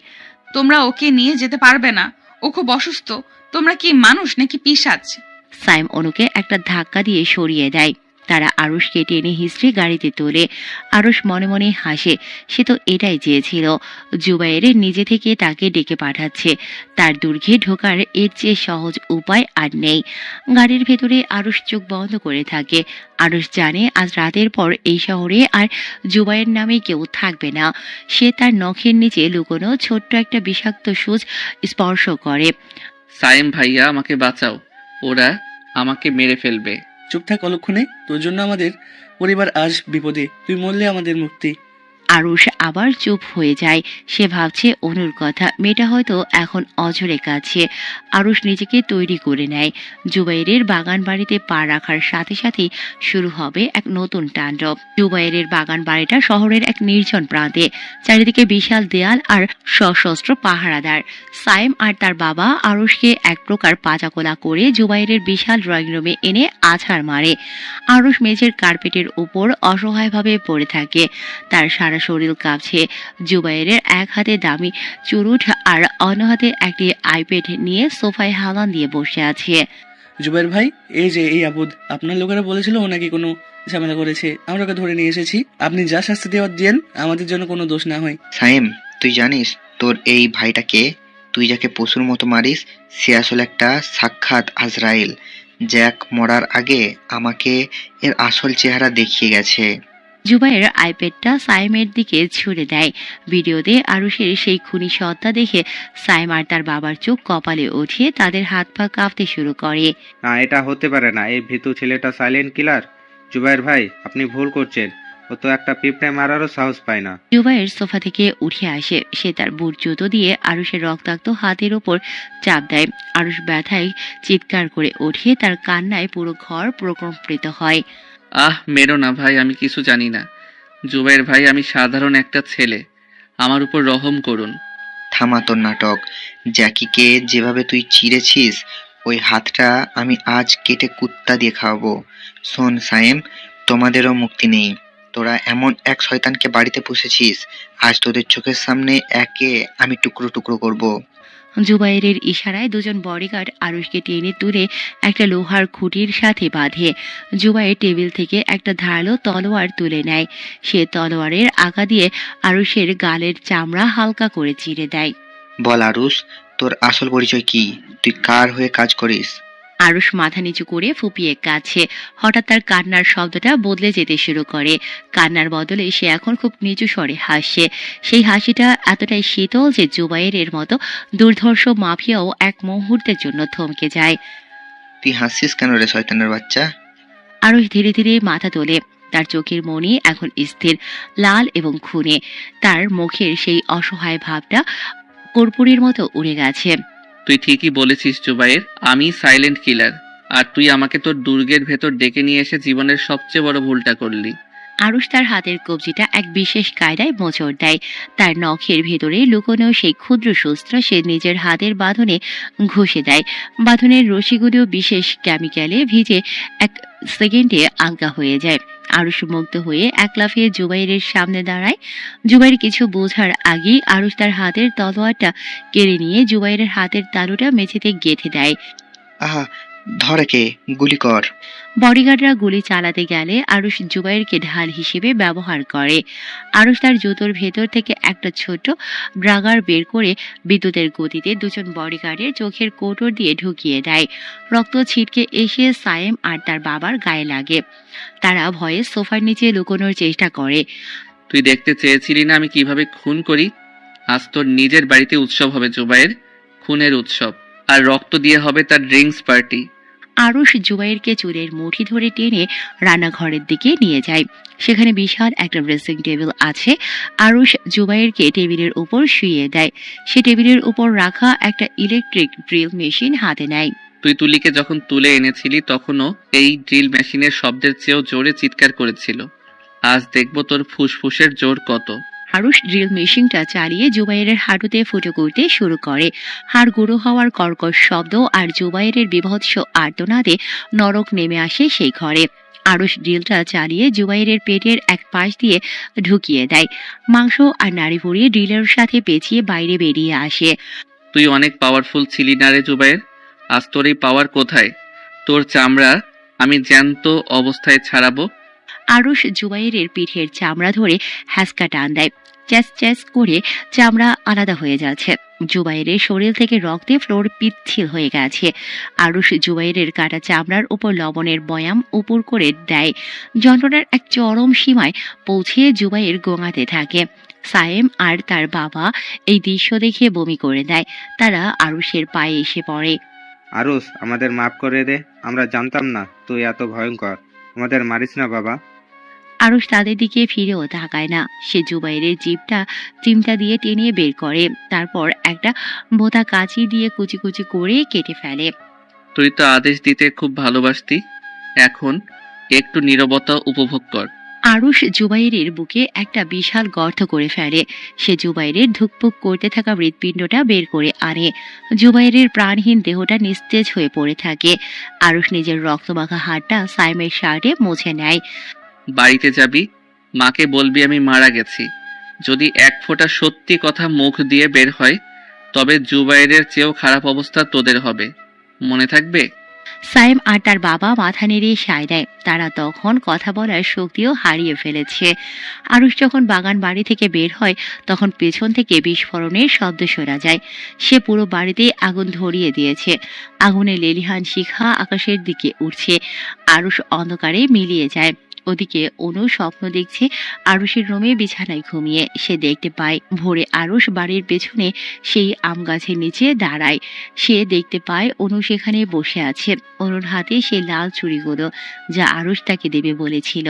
Speaker 1: তোমরা ওকে নিয়ে যেতে পারবে না, ও খুব অসুস্থ। তোমরা কি মানুষ নাকি পিশাচ?
Speaker 2: সাইম অনুকে একটা ধাক্কা দিয়ে সরিয়ে দেয়। তারা আরুষকে টেনে হিস্ট্রি গাড়িতে তোলে। আরুষ মনে মনে হাসে। সে তো এটাই চেয়েছিল। জুবাইর নিজে থেকে তাকে ডেকে পাঠাচ্ছে। তার দুর্গে ঢোকার এর চেয়ে সহজ উপায় আর নেই। গাড়ির ভেতরে আরুষ চোখ বন্ধ করে থাকে। আরুষ জানে আজ রাতের পর এই শহরে আর জুবাইয়ের নামে কেউ থাকবে না। সে তার নখের নিচে লুকোনো ছোট্ট একটা বিষাক্ত সূচ স্পর্শ করে।
Speaker 4: সায়েম ভাইয়া, আমাকে বাঁচাও, ওরা আমাকে মেরে ফেলবে।
Speaker 3: চুপ থাক অলক্ষণে, তোর জন্য আমাদের পরিবার আজ বিপদে, তুই মরলে আমাদের মুক্তি।
Speaker 2: আরুষ আবার চুপ হয়ে যায়। সে ভাবছে অনুর কথা। মেয়েটা হয়তো এখন অঝরে কাছে। আরুষ নিজেকে তৈরি করে নেয়। জুবাইরের বাগান বাড়িতে পা রাখার সাথে সাথেই শুরু হবে এক নতুন তাণ্ডব। জুবাইরের বাগান বাড়িটা শহরের এক নির্জন প্রান্তে। চারিদিকে বিশাল দেয়াল আর সশস্ত্র পাহারাদার। সাইম আর তার বাবা আরুষকে এক প্রকার পাচাকোলা করে জুবাইরের বিশাল ড্রয়িং রুমে এনে আছাড় মারে। আরুষ মেঝের কার্পেটের উপর অসহায়ভাবে পড়ে থাকে। তার সারা শরীর কাঁপছে। জুবাইরের এক হাতে দামি চুরুট আর অন্য হাতে একটি আইপ্যাড নিয়ে সোফায় হালান দিয়ে বসে আছে।
Speaker 3: জুবাইর ভাই, এই যে এই আপদ, আপনার লোকেরা বলেছিল ও নাকি কোনো ঝামেলা করেছে, আমরা ওকে ধরে নিয়ে এসেছি। আপনি যা শাস্তি দেওয়ার দিয়েন, আমাদের জন্য কোনো দোষ না হয়।
Speaker 11: সাইম, তুই জানিস তোর এই ভাইটাকে? তুই যাকে পশুর মতো মারিস, সে আসলে একটা সাক্ষাৎ আজরাইল। জ্যাক মরার আগে আমাকে এর আসল চেহারা দেখিয়ে গেছে।
Speaker 2: জুবাইর আইপ্যাডটা সাইমের দিকে ছুড়ে দেয়। ভিডিওতে আরুষের সেই খুনি সত্তা দেখে সাইম আর তার বাবার চোখ কপালে উঠিয়ে তাদের হাত পা কাঁপতে শুরু করে।
Speaker 8: না, এটা হতে পারে না। এই ভীতু ছেলেটা সাইলেন্ট কিলার। জুবাইর ভাই, আপনি ভুল করছেন। ও তো একটা পিঁপড়ে মারারও সাহস পায় না।
Speaker 2: জুবাইর সোফা থেকে উঠে আসে। সে তার বুট জুতো দিয়ে আরুষের রক্তাক্ত হাতের ওপর চাপ দেয়। আরুষ ব্যথায় চিৎকার করে ওঠে। তার কান্নায় পুরো ঘর প্রকম্পিত হয়।
Speaker 4: মেরো না ভাই, আমি কিছু জানি না। জুবাইর ভাই, আমি সাধারণ একটা ছেলে, আমার উপর রহম করুন।
Speaker 11: থামা তোর নাটক। জ্যাকিকে যেভাবে তুই চিড়েছিস, ওই হাতটা আমি আজ কেটে কুত্তা দিয়ে খাওয়াবো। শোন সায়েম, তোমাদেরও মুক্তি নেই। তোরা এমন এক শয়তানকে বাড়িতে পুষেছিস, আজ তোদের চোখের সামনে একে আমি টুকরো টুকরো করব।
Speaker 2: জুবাইরের ইশারায় দুজন বডিগার্ড আরুষকে টেনে তুলে একটা লোহার খুঁটির সাথে বাঁধে। জুবাইর টেবিল থেকে একটা ধারালো তলোয়ার তুলে নেয়। সে তলোয়ারের আগা দিয়ে আরুষের গালের চামড়া হালকা করে চিরে দেয়।
Speaker 11: বল আরুষ, তোর আসল পরিচয় কি? তুই কার হয়ে কাজ করিস?
Speaker 2: আরুষ মাথা নিচু করে ফুপিয়ে কাছে। হঠাৎ তার কান্নার শব্দটা বদলে যেতে শুরু করে। কান্নার বদলে সে এখন খুব নিচু স্বরে হাসে। সেই হাসিটা এতটাই শীতল যে জুবাইরের মতো দুর্ধর্ষ মাফিয়াও এক মুহূর্তের জন্য থমকে যায়।
Speaker 11: তুই হাসছিস কেন রে শয়তানের বাচ্চা?
Speaker 2: আরুষ ধীরে ধীরে মাথা তোলে। তার চোখের মনি এখন স্থির, লাল এবং খুনে। তার মুখের সেই অসহায় ভাবটা কর্পূরের মতো উড়ে গেছে।
Speaker 4: তুই ঠিকই বলেছিস জুবাইর, আমি সাইলেন্ট কিলার। আর তুই আমাকে তোর দুর্গের ভেতর ডেকে নিয়ে এসে জীবনের সবচেয়ে বড় ভুলটা করলি।
Speaker 2: আরুষ তার হাতের কবজিটা এক বিশেষ কায়দায় মোচড় দেয়। তার নখের ভেতরে লুকোনো সেই ক্ষুদ্র শস্ত্র সে নিজের হাতের বাঁধনে ঘষে দেয়। বাঁধনের রশিগুলো বিশেষ কেমিক্যালে ভিজে এক সেকেন্ডে আলগা হয়ে যায়। আরুষ মুগ্ধ হয়ে এক লাফিয়ে জুবাইরের সামনে দাঁড়ায়। জুবাইর কিছু বোঝার আগেই আরুষ তার হাতের তলোয়ারটা কেড়ে নিয়ে জুবাইরের হাতের তালুটা মেঝেতে গেঁথে দেয়।
Speaker 11: আহা, ধরে কে, গুলি কর।
Speaker 2: বডিগার্ডরা গুলি চালাতে গেলে আরুষ জুবাইরকে ঢাল হিসেবে ব্যবহার করে। আরুষ তার জুতোর ভেতর থেকে একটা ছোট ড্রাগার বের করে বিদ্যুতের গতিতে দুজন বডিগার্ডের চোখের কোটর দিয়ে ঢুকিয়ে দেয়। রক্ত ছিটকে এসে সায়েম আর তার বাবার গায়ে লাগে। তারা ভয়ে সোফার নিচে লুকোনোর চেষ্টা করে।
Speaker 4: তুই দেখতে চেয়েছিলি না আমি কিভাবে খুন করি? আজ তোর নিজের বাড়িতে উৎসব হবে জুবাইর, খুনের উৎসব। আর রক্ত দিয়ে হবে তার ড্রিঙ্কস পার্টি।
Speaker 2: আরুষ জুবাইরকে চুলের মুঠি ধরে টেনে রান্নাঘরের দিকে নিয়ে যায়। সেখানে বিশাল একটা ড্রেসিং টেবিল আছে। আরুষ জুবাইরকে টেবিলের উপর শুইয়ে দেয়। সে টেবিলের উপর রাখা একটা ইলেকট্রিক ড্রিল মেশিন হাতে নেয়।
Speaker 4: তুই তুলিকে যখন তুলে এনেছিলি তখনও এই ড্রিল মেশিনের শব্দের চেয়েও জোরে চিৎকার করেছিল। আজ দেখব তোর ফুসফুসের জোর কত।
Speaker 2: আরুষ ড্রিল মেশিনটা চালিয়ে জুবাইরের হাঁটুতে ফুটো করতে শুরু করে। হাড় গুঁড়ো হওয়ার কর্কশ শব্দ আর জুবাইরের বিভৎস আর্তনাদে নরক নেমে আসে সেই ঘরে। আরুষ ড্রিলটা চালিয়ে জুবাইরের পেটের এক পাশ দিয়ে ঢুকিয়ে দেয়। মাংস আর নাড়ি ভরিয়ে ড্রিলের সাথে পেঁচিয়ে বাইরে বেরিয়ে আসে।
Speaker 4: তুই অনেক পাওয়ারফুল ছিলি না রে জুবাইর, আজ তোর এই পাওয়ার কোথায়? তোর চামড়া আমি জ্যান্ত অবস্থায় ছাড়াবো।
Speaker 2: আরুষ জুবাইরের পিঠের চামড়া ধরে হ্যাঁচকা টান দেয়। চ্যাস চ্যাস করে চামড়া আলাদা হয়ে যাচ্ছে। জুবাইরের শরীর থেকে রক্তে ফ্লোর পিচ্ছিল হয়ে গেছে। আরুষ জুবাইরের কাটা চামড়ার উপর লবণের বয়াম উপর করে দেয়। যন্ত্রণার এক চরম সীমায় পৌঁছে জুবাইর গোঙাতে থাকে। সায়েম আর তার বাবা এই দৃশ্য দেখে বমি করে দেয়। তারা আরুষের পায়ে এসে পড়ে।
Speaker 8: আরুষ, আমাদের মাফ করে দে, আমরা জানতাম না তুই এত ভয়ঙ্কর। আমাদের মারিস না বাবা।
Speaker 2: আরুষ তাদের দিকে ফিরেও তাকায় না। সে জুবাইরের জিভটা চিমটা দিয়ে টেনে বের করে। তারপর একটা বোতা কাঁচি দিয়ে কুচি কুচি করে কেটে ফেলে।
Speaker 4: তুই তো আদেশ দিতে খুব ভালোবাসতি, এখন একটু নীরবতা উপভোগ কর।
Speaker 2: আরুষ জুবাইরের বুকে একটা বিশাল গর্ত করে ফেলে। সে জুবাইরের ধুকপুক করতে থাকা হৃৎপিণ্ডটা বের করে আনে। জুবাইরের প্রাণহীন দেহটা নিস্তেজ হয়ে পড়ে থাকে। আরুষ নিজের রক্তমাখা হাতটা সাইমের শার্টে মুছে নেয়।
Speaker 4: বাড়িতে যাবি, মাকে বলবি আমি মারা গেছি। যদি এক ফোঁটা সত্যি কথা মুখ দিয়ে বের হয় তবে জুবাইরের চেয়েও খারাপ অবস্থা তোদের হবে, মনে থাকবে?
Speaker 2: সাইম আর তার বাবা মাথা নেড়ে সায় দেয়। তারা তখন কথা বলার শক্তিও হারিয়ে ফেলেছে। আরুষ যখন বাগান বাড়ি থেকে বের হয় তখন পেছন থেকে বিস্ফোরণের শব্দ শোনা যায়। সে পুরো বাড়িতে আগুন ধরিয়ে দিয়েছে। আগুনে লেলিহান শিখা আকাশের দিকে উঠছে। আরুষ অন্ধকারে মিলিয়ে যায়। ওদিকে অনু স্বপ্ন দেখছে আরুষের রুমে বিছানায় ঘুমিয়ে। সে দেখতে পায় ভোরে আরুষ বাড়ির পেছনে সেই আম গাছের নিচে দাঁড়ায়। সে দেখতে পায় অনু সেখানে বসে আছে। অনুর হাতে সেই লাল চুড়িগুলো যা আরুষ তাকে দেবে বলেছিল।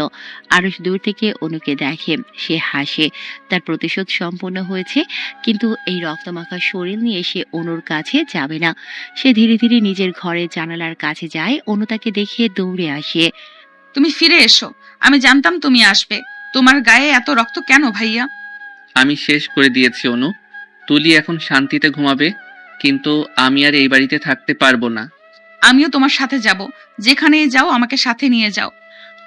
Speaker 2: আরুষ দূর থেকে অনুকে দেখে। সে হাসে। তার প্রতিশোধ সম্পন্ন হয়েছে। কিন্তু এই রক্তমাখা শরীর নিয়ে সে অনুর কাছে যাবে না। সে ধীরে ধীরে নিজের ঘরের জানালার কাছে যায়। অনু তাকে দেখে দৌড়ে আসে।
Speaker 1: তুমি ফিরে এসো, আমি জানতাম তুমি আসবে। তোমার গায়ে এত রক্ত কেন ভাইয়া?
Speaker 4: আমি শেষ করে দিয়েছি অনু, তুলি এখন শান্তিতে ঘুমাবে, কিন্তু আমি আর এই বাড়িতে থাকতে পারবো না।
Speaker 1: আমিও তোমার সাথে যাব, যেখানেই যাও আমাকে সাথে নিয়ে যাও।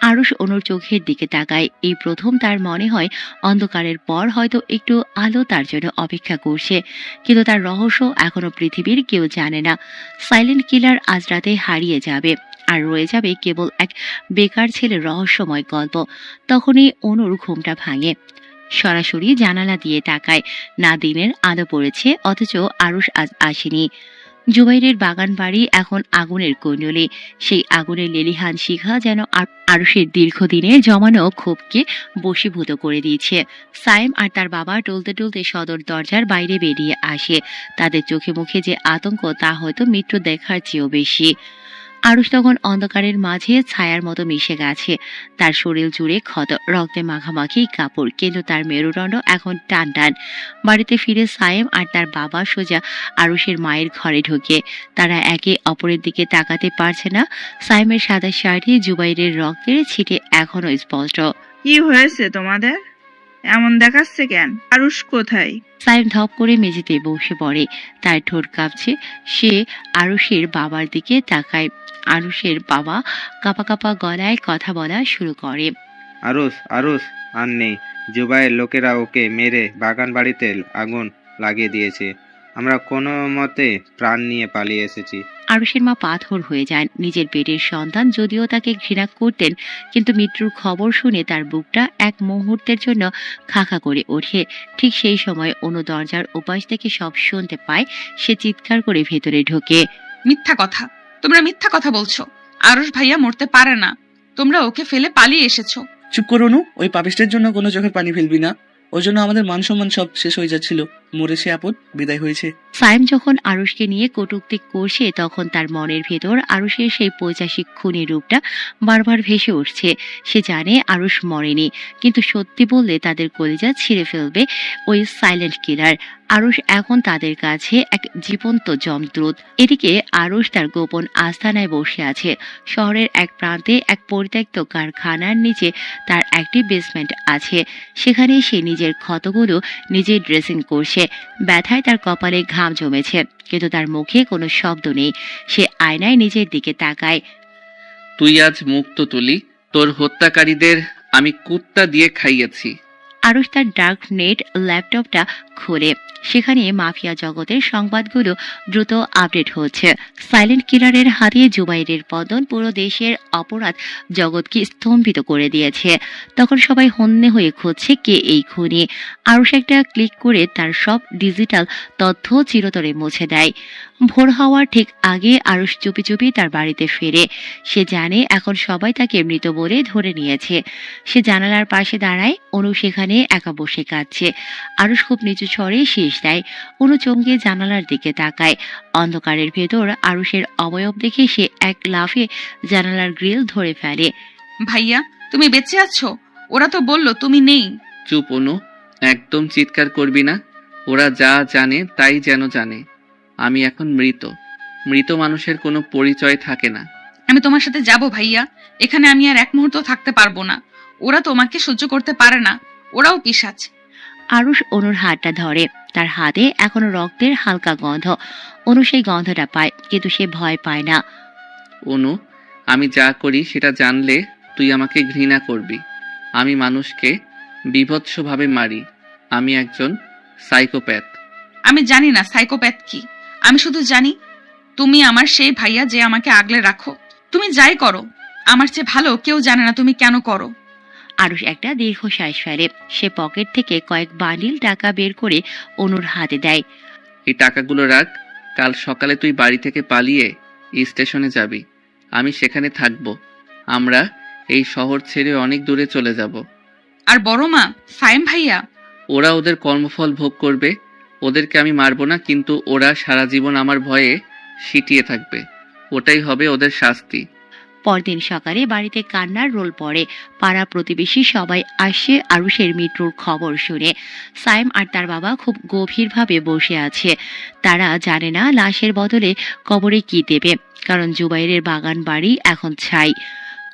Speaker 2: আরুষ অনুর চোখের দিকে তাকায়। এই প্রথম তার মনে হয় অন্ধকারের পর হয়তো একটু আলো তার জন্য অপেক্ষা করছে, কিন্তু তার রহস্য এখনো পৃথিবীর কেউ জানে না। সাইলেন্ট কিলার আজ রাতে হারিয়ে যাবে, আর রয়ে যাবে কেবল এক বেকার ছেলের রহস্যময় গল্প। তখনই অনুর ঘুমটা ভাঙে। সরাসরি জানালা দিয়ে তাকায়। না দিনের আলো পড়েছে, অথচ আরুষ আজ আসেনি। জুবাইরের বাগান বাড়ি এখন আগুনের কুণ্ডলী। সেই আগুনের লেলিহান শিখা যেন আরুষের দীর্ঘদিনের জমানো ক্ষোভকে বশীভূত করে দিয়েছে। সায়েম আর তার বাবা টলতে টলতে সদর দরজার বাইরে বেরিয়ে আসে। তাদের চোখে মুখে যে আতঙ্ক, তা হয়তো মৃত্যু দেখার চেয়েও বেশি। আরুষ তখন অন্ধকারের মাঝে ছায়ার মতো মিশে গেছে। তার শরীর জুড়ে ক্ষত, রক্তে মাখামাখি কাপড়, কিন্তু তার মেরুদণ্ড এখন টান টান। বাড়িতে ফিরে সায়েম আর তার বাবা সোজা আরুষের মায়ের ঘরে ঢোকে। তারা একে অপরের দিকে তাকাতে পারছে না। সায়েমের সাদা শাড়ি জুবাইরের রক্তের ছিটে এখনো স্পষ্ট।
Speaker 6: কি হয়েছে তোমাদের? এমন দেখাচ্ছে কেন? আরুষ কোথায়?
Speaker 2: সায়েম ধপ করে মেঝেতে বসে পড়ে। তার ঠোঁট কাঁপছে। সে আরুষের বাবার দিকে তাকায়। আরুষের বাবা কাঁপা কাঁপা গলায় কথা বলা শুরু করে।
Speaker 8: আরুষ, আরুষ আর নেই। জুবাইয়ের লোকেরা ওকে মেরে বাগান বাড়িতে আগুন লাগিয়ে দিয়েছে। আমরা কোনো মতে প্রাণ নিয়ে পালিয়ে এসেছি।
Speaker 2: আরুষের মা পাথর হয়ে যান। নিজের পেটের সন্তান যদিও তাকে ঘৃণা করতেন, কিন্তু মৃত্যুর খবর শুনে তার বুকটা এক মুহূর্তের জন্য খাখা করে ওঠে। ঠিক সেই সময় অনু দরজার ওপাশ থেকে সব শুনতে পায়। সে চিৎকার করে ভেতরে ঢোকে।
Speaker 1: মিথ্যা কথা, তোমরা মিথ্যা কথা বলছো। আরুষ ভাইয়া মরতে পারে না, তোমরা ওকে ফেলে পালিয়ে এসেছো।
Speaker 3: চুপ করো নু, ওই পাপিষ্টের জন্য কোনো চোখের পানি ফেলবি না। ওর জন্য আমাদের মান সম্মান সব শেষ হয়ে যাচ্ছিল। মরেছে আপদ, বিদায় হয়েছে।
Speaker 2: সায়েম যখন আরুষকে নিয়ে কটূক্তি করছে, তখন তার মনের ভেতর আরুষের সেই পৈশাচিক খুনি রূপটা বারবার ভেসে উঠছে। সে জানে আরুষ মরেনি, কিন্তু সত্যি বললে তাদের কলিজা ছিঁড়ে ফেলবে ওই সাইলেন্ট কিলার। আরুষ এখন তাদের কাছে এক জীবন্ত যমদূত। এদিকে আরুষ তার গোপন আস্তানায় বসে আছে। শহরের এক প্রান্তে এক পরিত্যক্ত কারখানার নিচে তার একটি বেসমেন্ট আছে। সেখানে সে নিজের ক্ষতগুলো নিজে ড্রেসিং করছে। ব্যথায় তার কপালে ঘাম জমেছে, কিন্তু তার মুখে কোনো শব্দ নেই। সে আয়নায় নিজের দিকে তাকায়।
Speaker 4: তুই আজ মুক্ত তুলি। তোর হত্যাকারীদের আমি কুত্তা দিয়ে খাইয়েছি।
Speaker 2: আরুষ তার ডার্ক নেট ল্যাপটপটা খোলে। সেখানে মাফিয়া জগতের সংবাদগুলো দ্রুত আপডেট হচ্ছে। সাইলেন্ট কিলারের হাতে জুবাইরের পতন পুরো দেশের অপরাধ জগৎকে স্তম্ভিত করে দিয়েছে। তখন সবাই হন্যে হয়ে খুঁজছে কে এই খুনি। আরুষ একটা ক্লিক করে তার সব ডিজিটাল তথ্য চিরতরে মুছে দেয়। ভোর হওয়ার ঠিক আগে আরুষ চুপি চুপি তার বাড়িতে ফেরে। সে জানে এখন সবাই তাকে মৃত বলে ধরে নিয়েছে। সে জানালার পাশে দাঁড়ায়। অনু সেখানে একা বসে কাঁদছে। আরুষ খুব নিচু স্বরে শেষ দেয়। অনু চমকে জানালার দিকে তাকায়। অন্ধকারের ভেতর আরুষের অবয়ব দেখে সে এক লাফে জানালার গ্রিল ধরে ফেলে।
Speaker 1: ভাইয়া, তুমি বেঁচে আছো? ওরা তো বললো তুমি নেই।
Speaker 4: চুপ অনু, একদম চিৎকার করবি না। ওরা যা জানে তাই যেন জানে। আমি এখন মৃত। মৃত মানুষের কোনো পরিচয় থাকে না।
Speaker 1: আমি তোমার সাথে যাব ভাইয়া। এখানে আমি আর এক মুহূর্ত থাকতে পারবো না। ওরা তোমাকে সহ্য করতে পারে না, ওরাও পিশাচ।
Speaker 2: আরুষ অনুর হাতটা ধরে। তার হাতে এখনো রক্তের হালকা গন্ধ। অনু সেই গন্ধটা পায়, কিন্তু সে ভয় পায় না।
Speaker 4: অনু, আমি যা করি সেটা জানলে তুই আমাকে ঘৃণা করবি। আমি মানুষকে বীভৎসভাবে মারি। আমি একজন সাইকোপ্যাথ।
Speaker 1: আমি জানি না সাইকোপ্যাথ কি। আমি শুধু জানি তুমি আমার সেই ভাইয়া যে আমাকে আগলে রাখো। তুমি যাই করো, আমার চেয়ে ভালো কেউ জানে না তুমি কেন করো।
Speaker 2: আরুষ একটা দীর্ঘশ্বাস ফেলে। সে পকেট থেকে কয়েক বান্ডিল টাকা বের করে অনুর হাতে দেয়।
Speaker 4: এই টাকাগুলো রাখ। কাল সকালে তুই বাড়ি থেকে পালিয়ে স্টেশনে যাবি। আমি সেখানে থাকবো। আমরা এই শহর ছেড়ে অনেক দূরে চলে যাব।
Speaker 1: আর বড় মা, সায়েম ভাইয়া?
Speaker 4: ওরা ওদের কর্মফল ভোগ করবে। ওদেরকে আমি মারবো না, কিন্তু ওরা সারা জীবন আমার ভয়ে সিটিয়ে থাকবে। ওটাই হবে ওদের শাস্তি।
Speaker 2: পরদিন সকালে বাড়িতে কান্নার রোল পড়ে। পাড়া প্রতিবেশী সবাই আসে আরুষের মৃত্যুর খবর শুনে। সায়েম আর তার বাবা খুব গভীরভাবে বসে আছে। তারা জানে না লাশের বদলে কবরে কি দেবে, কারণ জুবাইরের বাগান বাড়ি এখন ছাই।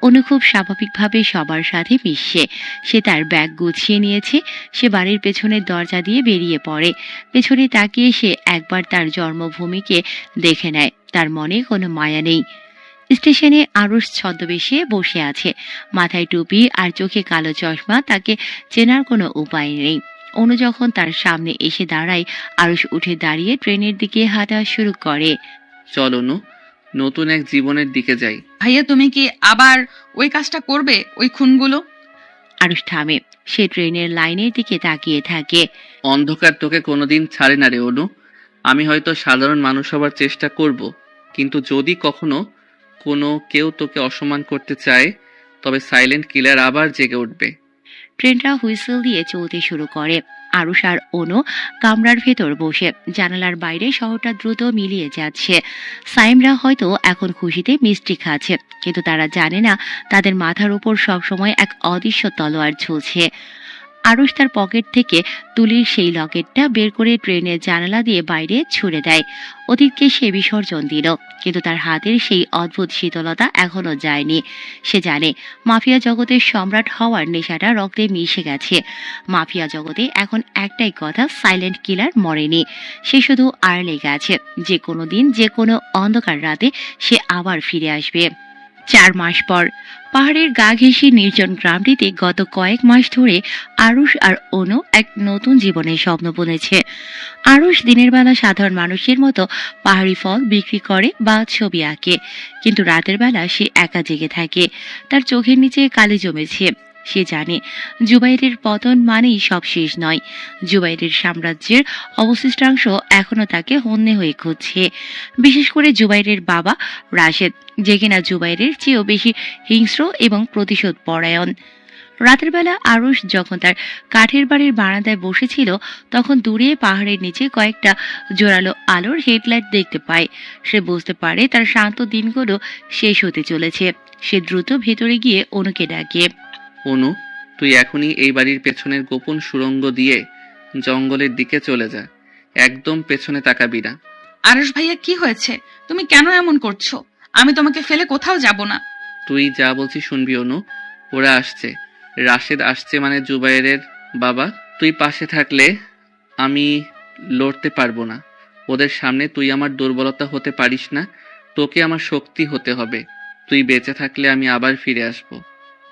Speaker 2: অনু খুব স্বাভাবিকভাবে সবার সাথে মিশছে। সে তার ব্যাগ গুছিয়ে নিয়েছে। সে বাড়ির পেছনের দরজা দিয়ে বেরিয়ে পড়ে। পেছনে তাকিয়ে সে একবার তার জন্মভূমিকে দেখে নেয়। তার মনে কোনো মায়া নেই। স্টেশনে আরুষ ছদ্মবেশে বসে আছে, মাথায় টুপি আর চোখে কালো চশমা। তাকে চেনার কোনো উপায় নেই। অনু যখন তার সামনে এসে দাঁড়ায়, আরুষ উঠে দাঁড়িয়ে ট্রেনের দিকে হাঁটা শুরু করে।
Speaker 4: চল অনু, নতুন এক জীবনের দিকে যাই।
Speaker 1: ভাইয়া তুমি কি আবার ওই কাজটা করবে, ওই খুনগুলো?
Speaker 2: আরুষ থামে। সে ট্রেনের লাইনের দিকে তাকিয়ে থাকে।
Speaker 4: অন্ধকার তোকে কোনোদিন ছাড়ে না রে অনু। আমি হয়তো সাধারণ মানুষ হবার চেষ্টা করব, কিন্তু যদি কখনো কেউ তোকে অসম্মান করতে চায়, তবে সাইলেন্ট কিলার আবার জেগে উঠবে।
Speaker 2: ট্রেনটা হুইসেল দিয়ে চলতে শুরু করে। আরুষ আর অনু কামরার ভেতর বসে। জানালার বাইরে শহরটা দ্রুত মিলিয়ে যাচ্ছে। সাইমরা হয়তো এখন খুশিতে মিষ্টি খাচ্ছে, কিন্তু তারা জানে না তাদের মাথার উপর সবসময় এক অদৃশ্য তলোয়ার ঝুলছে। আরুষ তার পকেট থেকে তুলির সেই লকেটটা বের করে ট্রেনের জানালা দিয়ে বাইরে ছুড়ে দেয়। অতীতকে সে বিসর্জন দিল, কিন্তু তার হাতের সেই অদ্ভুত শীতলতা এখনো যায়নি। সে জানে মাফিয়া জগতের সম্রাট হওয়ার নেশাটা রক্তে মিশে গেছে। মাফিয়া জগতে এখন একটাই কথা, সাইলেন্ট কিলার মরেনি। সে শুধু আড়ালে গেছে। যে কোনো দিন, যে কোনো অন্ধকার রাতে সে আবার ফিরে আসবে। 4 মাস পর পাহাড়ের গা ঘেঁষে নির্জন গ্রামটিতে গত কয়েক মাস ধরে আরুষ আর অনু এক নতুন জীবনের স্বপ্ন বুনেছে। আরুষ দিনের বেলা সাধারণ মানুষের মতো পাহাড়ি ফল বিক্রি করে বা ছবি আঁকে, কিন্তু রাতের বেলা সে একা জেগে থাকে। তার চোখের নিচে কালি জমেছে। সে জানে জুবাইরের পতন মানেই সব শেষ নয়। জুবাইরের সাম্রাজ্যের অবশিষ্টাংশ এখনো তাকে হন্যে হয়ে খুঁজছে। বিশেষ করে জুবাইরের বাবা রাশেদ, যে কিনা জুবাইরের চেয়েও বেশি হিংস্র এবং প্রতিশোধ পরায়ণ। রাতের বেলা আরুষ যখন তার কাঠের বাড়ির বারান্দায় বসেছিল, তখন দূরে পাহাড়ের নিচে কয়েকটা জোরালো আলোর হেডলাইট দেখতে পায়। সে বুঝতে পারে তার শান্ত দিনগুলো শেষ হতে চলেছে। সে দ্রুত ভেতরে গিয়ে অনুকে ডাকে।
Speaker 4: অনু, তুই এখনই এই বাড়ির পেছনের গোপন সুড়ঙ্গ দিয়ে জঙ্গলের দিকে চলে যা। একদম পেছনে তাকাবি না।
Speaker 1: আরুষ ভাইয়া, কি হয়েছে? তুমি কেন এমন করছো? আমি তোমাকে ফেলে কোথাও যাব না।
Speaker 4: তুই যা বলছি শুনবি অনু। ওরা আসছে, রাশেদ আসছে, মানে জুবাইরের বাবা। তুই পাশে থাকলে আমি লড়তে পারবো না। ওদের সামনে তুই আমার দুর্বলতা হতে পারিস না, তোকে আমার শক্তি হতে হবে। তুই বেঁচে থাকলে আমি আবার ফিরে আসবো।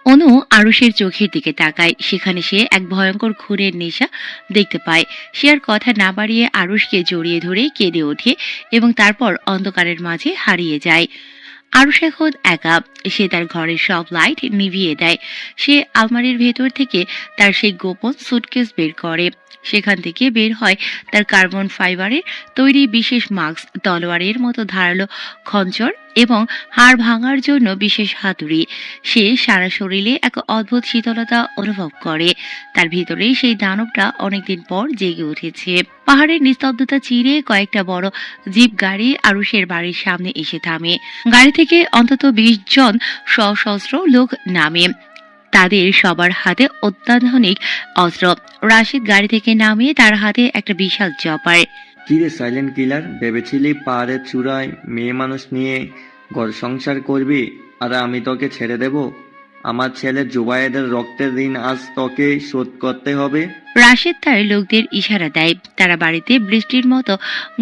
Speaker 2: অনু আরুষের চোখের দিকে তাকায়। সেখানে সে এক ভয়ঙ্কর খুনের নেশা দেখতে পায়। সে আর কথা না বাড়িয়ে আরুষকে জড়িয়ে ধরে কেঁদে ওঠে এবং তারপর অন্ধকারের মাঝে হারিয়ে যায়। আরুষ এখন একা। সে তার ঘরের সব লাইট নিভিয়ে দেয়। সে আলমারির ভেতর থেকে তার সেই গোপন সুটকেস বের করে। সেখান থেকে বের হয় তার কার্বন ফাইবারের তৈরি বিশেষ মাস্ক, তলোয়ারের মতো ধারালো খঞ্চর এবং হাড় ভাঙার জন্য বিশেষ হাতুড়ি। সে সারা শরীরে এক অদ্ভুত শীতলতা অনুভব করে। তার ভিতরে সেই দানবটা অনেকদিন পর জেগে উঠেছে। পাহাড়ের নিস্তব্ধতা চিরে কয়েকটা বড় জিপ গাড়ি আরুষের বাড়ির সামনে এসে থামে। গাড়ি থেকে অন্তত 20 জন সশস্ত্র লোক নামে। তাদের সবার হাতে অত্যাধুনিক অস্ত্র। রাশিদ গাড়ি থেকে নামে, তার হাতে একটা বিশাল চপার।
Speaker 18: কিরে সাইলেন্ট কিলার, ভেবেছিলি পাহাড়ের চূড়ায় মেয়ে মানুষ নিয়ে ঘর সংসার করবি আর আমি তোকে ছেড়ে দেব? আমার ছেলে জুবাইরের রক্তের ঋণ আজ তোকে শোধ করতে হবে।
Speaker 2: রাশেদ তার লোকদের ইশারা দেয়। তারা বাড়িতে বৃষ্টির মতো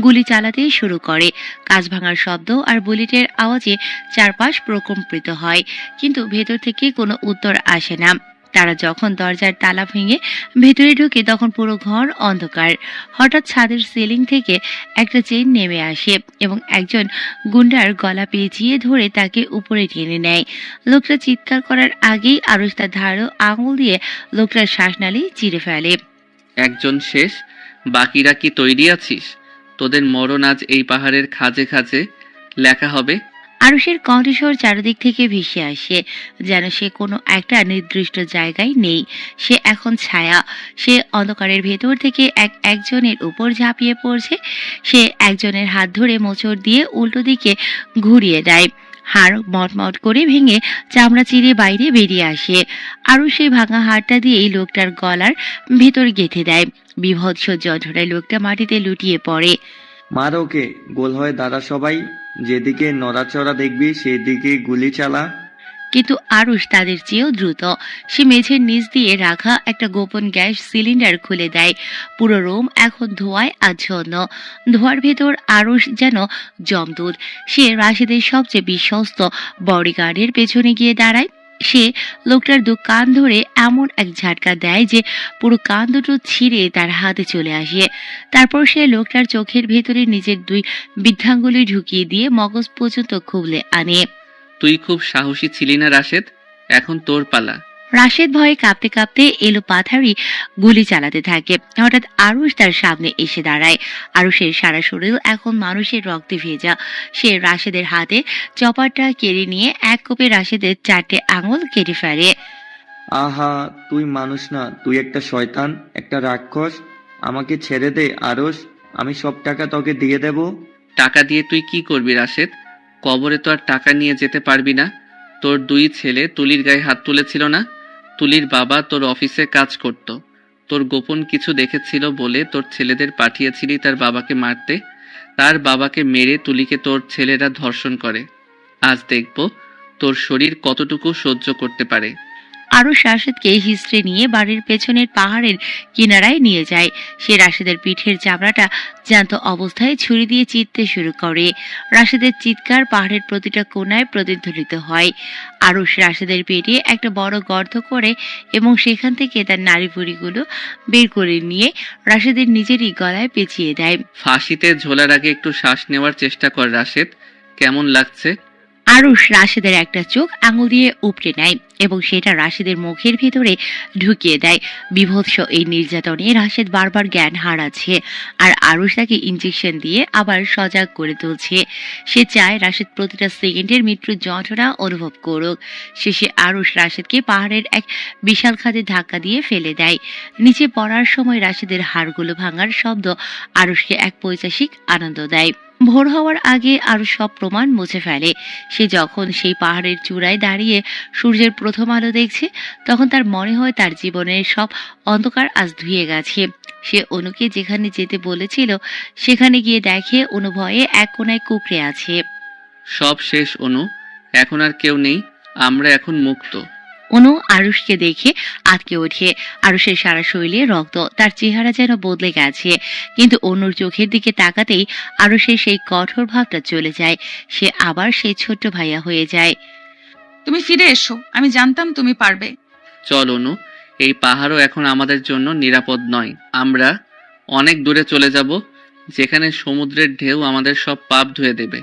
Speaker 2: গুলি চালাতে শুরু করে। কাঁচ ভাঙার শব্দ আর বুলেটের আওয়াজে চারপাশ প্রকম্পিত হয়, কিন্তু ভেতর থেকে কোনো উত্তর আসে না। তারা যখন দরজার তালা ভেঙে ভেতরে ঢোকে, তখন পুরো ঘর অন্ধকার। হঠাৎ ছাদের সিলিং থেকে একটা চেইন নেমে আসে এবং একজন গুন্ডার গলা পেঁচিয়ে ধরে তাকে উপরে টেনে নেয়। লোকটা চিৎকার করার আগেই আরুষ তার ধারালো আঙুল দিয়ে লোকটার শ্বাসনালী চিরে ফেলে।
Speaker 4: একজন শেষ, বাকিরা কি তৈরি আছিস? তোদের মরণ আজ এই পাহাড়ের খাঁজে খাঁজে লেখা হবে।
Speaker 2: আরুষের কণ্ঠস্বর চারিদিক থেকে ভেসে আসে, যেন সে কোনো একটা নির্দিষ্ট জায়গায় নেই। সে এখন ছায়া। সে অন্ধকারের ভেতর থেকে একজনের উপর ঝাঁপিয়ে পড়ছে। সে একজনের হাত ধরে মোচড় দিয়ে উল্টো দিকে ঘুরিয়ে দেয়। হাড় মটমট করে ভেঙে চামড়া চিরে বাইরে বেরিয়ে আসে। আরও সেই ভাঙা হাড়টা দিয়েই লোকটার গলার ভেতর গেঁথে দেয়। বিভৎস যন্ত্রণায় লোকটা মাটিতে লুটিয়ে পড়ে।
Speaker 18: মার ওকে, গোল হয়ে দাঁড়া সবাই। যেদিকে নড়াচড়া দেখবি সেদিকে গুলি চালা।
Speaker 2: কিন্তু আরুষ তাদের চেয়েও দ্রুত। সে মেঝের নিচ দিয়ে রাখা একটা গোপন গ্যাস সিলিন্ডার খুলে দেয়। পুরো রুম এখন ধোঁয়ায় আচ্ছন্ন। ধোঁয়ার ভেতর আরুষ যেন জমদূত। সে রাশেদের সবচেয়ে বিশ্বস্ত বডিগার্ডের পেছনে গিয়ে দাঁড়ায়। সে লোকটার দু কান ধরে এমন এক ঝাটকা দেয় যে পুরো কান দুটো ছিঁড়ে তার হাতে চলে আসে। তারপর সে লোকটার চোখের ভেতরে নিজের দুই বৃদ্ধাঙ্গুলি ঢুকিয়ে দিয়ে মগজ পর্যন্ত খুবলে আনে।
Speaker 4: তুই খুব সাহসী ছিলি না রাশেদ, এখন তোর পালা।
Speaker 2: রাশেদ ভয়ে কাঁপতে কাঁপতে এলো পাথারি গুলি চালাতে থাকে। হঠাৎ আরুষ তার সামনে এসে দাঁড়ায়। আরুষের সারা শরীর এখন মানুষের রক্তে ভেজা। সে রাশেদের হাতে চপারটা কেড়ে নিয়ে এক কোপে রাশেদের 4টে আঙুল কেটে ফেলে।
Speaker 18: আহা, তুই মানুষ না, তুই একটা শয়তান, একটা রাক্ষস। আমাকে ছেড়ে দে আরশ, আমি সব টাকা তোকে দিয়ে দেব।
Speaker 4: টাকা দিয়ে তুই কি করবি রাশেদ? কবরে তো আর টাকা নিয়ে যেতে পারবি না। তোর দুই ছেলে তুলির গায়ে হাত তুলেছিল না? তুলির বাবা তোর অফিসে কাজ করত। তোর গোপন কিছু দেখেছিল বলে তোর ছেলেদের পাঠিয়েছিলি তার বাবাকে মারতে। তার বাবাকে মেরে তুলিকে তোর ছেলেরা ধর্ষণ করে। আজ দেখব তোর শরীর কতটুকু সহ্য করতে পারে।
Speaker 2: আরুষ রাশেদকে হিস্ট্রে নিয়ে বাড়ির পেছনের পাহাড়ের কিনারায় নিয়ে যায়। সে রাশেদের পিঠের চামড়াটা জ্যান্ত অবস্থায় ছুরি দিয়ে চিৎতে শুরু করে। রাশেদের চিৎকার পাহাড়ের প্রতিটা কোণায় প্রতিধ্বনিত হয়। আরুষ রাশেদের পেটে একটা বড় গর্ত করে এবং সেখান থেকে তার নাড়িভুড়িগুলো বের করে নিয়ে রাশেদের নিজেরই গলায় পেঁচিয়ে দেয়।
Speaker 4: ফাঁসিতে ঝোলার আগে একটু শ্বাস নেওয়ার চেষ্টা কর রাশেদ, কেমন লাগছে?
Speaker 2: আরুষ রাশেদের একটা চোখ আঙুল দিয়ে উপড়ে নেয় এবং সেটা রাশেদের মুখের ভিতরে ঢুকিয়ে দেয়। বিভৎস এই নির্যাতনে রাশেদ বারবার জ্ঞান হারাচ্ছে আর আরুষ তাকে ইঞ্জেকশন দিয়ে আবার সজাগ করে তুলছে। সে চায় রাশেদ প্রতিটা সেকেন্ডের মৃত্যুর যন্ত্রণা অনুভব করুক। শেষে আরুষ রাশেদকে পাহাড়ের এক বিশাল খাদে ধাক্কা দিয়ে ফেলে দেয়। নিচে পড়ার সময় রাশেদের হাড়গুলো ভাঙার শব্দ আরুষকে এক পৈশাচিক আনন্দ দেয়। ভোর হওয়ার আগে আরো সব প্রমাণ মুছে ফেলে। সে যখন সেই পাহাড়ের চূড়ায় দাঁড়িয়ে সূর্যের প্রথম আলো দেখছে তখন তার মনে হয় তার জীবনের সব অন্ধকার আজ ধুয়ে গেছে। সে অনুকে যেখানে যেতে বলেছিল সেখানে গিয়ে দেখে অনু ভয়ে এক কোণায় কুঁকড়ে আছে।
Speaker 4: সব শেষ অনু, এখন আর কেউ নেই, আমরা এখন মুক্ত।
Speaker 2: অনু আরুষকে দেখে আটকে ওঠে। আরুষের সারা শরীরে রক্ত, তার চেহারা যেন বদলে গেছে। কিন্তু অনুর চোখের দিকে তাকাতেই আরুষের সেই কঠোর ভাবটা চলে যায়। সে আবার সেই ছোট্ট ভাইয়া হয়ে যায়।
Speaker 1: তুমি ফিরে এসো, আমি জানতাম তুমি পারবে।
Speaker 4: চল অনু, এই পাহাড়ও এখন আমাদের জন্য নিরাপদ নয়। আমরা অনেক দূরে চলে যাব, যেখানে সমুদ্রের ঢেউ আমাদের সব পাপ ধুয়ে দেবে।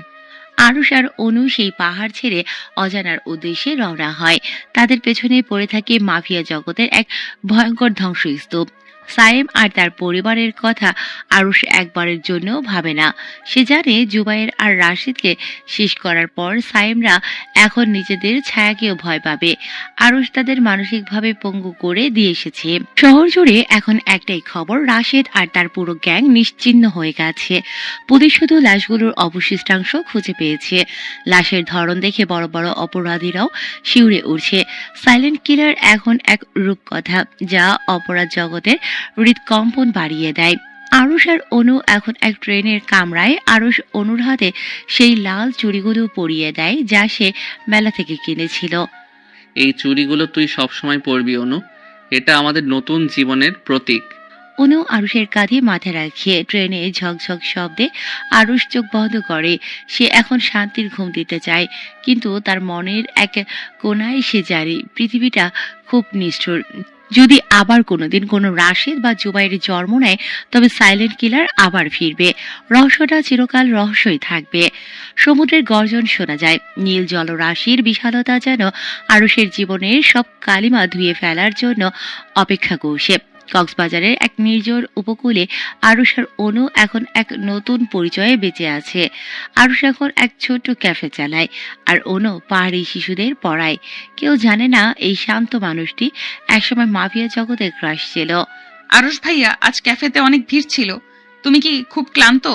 Speaker 2: আরুষ আর অনু সেই পাহাড় ছেড়ে অজানার উদ্দেশ্যে রওনা হয়। তাদের পেছনে পড়ে থাকে মাফিয়া জগতের এক ভয়ঙ্কর ধ্বংসস্তূপ। সায়েম আর তার পরিবারের কথা আরুষ একবারের জন্যও ভাবে না। সে জানে জুবাইর আর রাশিদকে শেষ করার পর সায়েমরা এখন নিজেদের ছায়াকেও ভয় পাবে। আরুষ তাদের মানসিকভাবে পঙ্গু করে দিয়ে এসেছে। শহর জুড়ে এখন একটাই খবর, রাশেদ আর তার পুরো গ্যাং নিশ্চিহ্ন হয়ে গেছে। পুলিশ শুধু লাশগুলোর অবশিষ্টাংশ খুঁজে পেয়েছে। লাশের ধরন দেখে বড় বড় অপরাধীরাও শিউরে উঠছে। সাইলেন্ট কিলার এখন এক রূপকথা যা অপরাধ জগতের হৃদকম্পন বাড়িয়ে দেয়। আরুষ আর অনু এখন এক ট্রেনের কামরায়। আরুষ অনুর হাতে সেই লাল চুড়িগুলো পরিয়ে দেয় যা সে মেলা থেকে কিনেছিল।
Speaker 4: এই চুড়িগুলো তুই সবসময় পরবি অনু, এটা আমাদের নতুন জীবনের প্রতীক।
Speaker 2: অনু আরুষের কাঁধে মাথা রাখিয়ে ট্রেনে ঝকঝক শব্দে আরুষ চোখ বন্ধ করে। সে এখন শান্তির ঘুম দিতে চায়, কিন্তু তার মনের এক কোণায় সে জানে পৃথিবীটা খুব নিষ্ঠুর। যদি আবার কোনোদিন কোনো রাশেদ বা জুবাইরের জন্ম নেয় তবে সাইলেন্ট কিলার আবার ফিরবে। রহস্যটা চিরকাল রহস্যই থাকবে। সমুদ্রের গর্জন শোনা যায়। নীল জলরাশির বিশালতা যেন আরুষের জীবনের সব কালিমা ধুয়ে ফেলার জন্য অপেক্ষা করছে। কক্সবাজারের এক নির্জন উপকূলে আরুষ আর অনু এখন এক নতুন পরিচয়ে বেঁচে আছে। আরুষ এখন এক ছোট্ট ক্যাফে চালায় আর অনু পাহাড়ি শিশুদের পড়ায়। কেউ জানে না এই শান্ত মানুষটি একসময় মাফিয়া জগতের ক্রাশ ছিল।
Speaker 1: আরুষ ভাইয়া, আজ ক্যাফেতে অনেক ভিড় ছিল, তুমি কি খুব ক্লান্ত?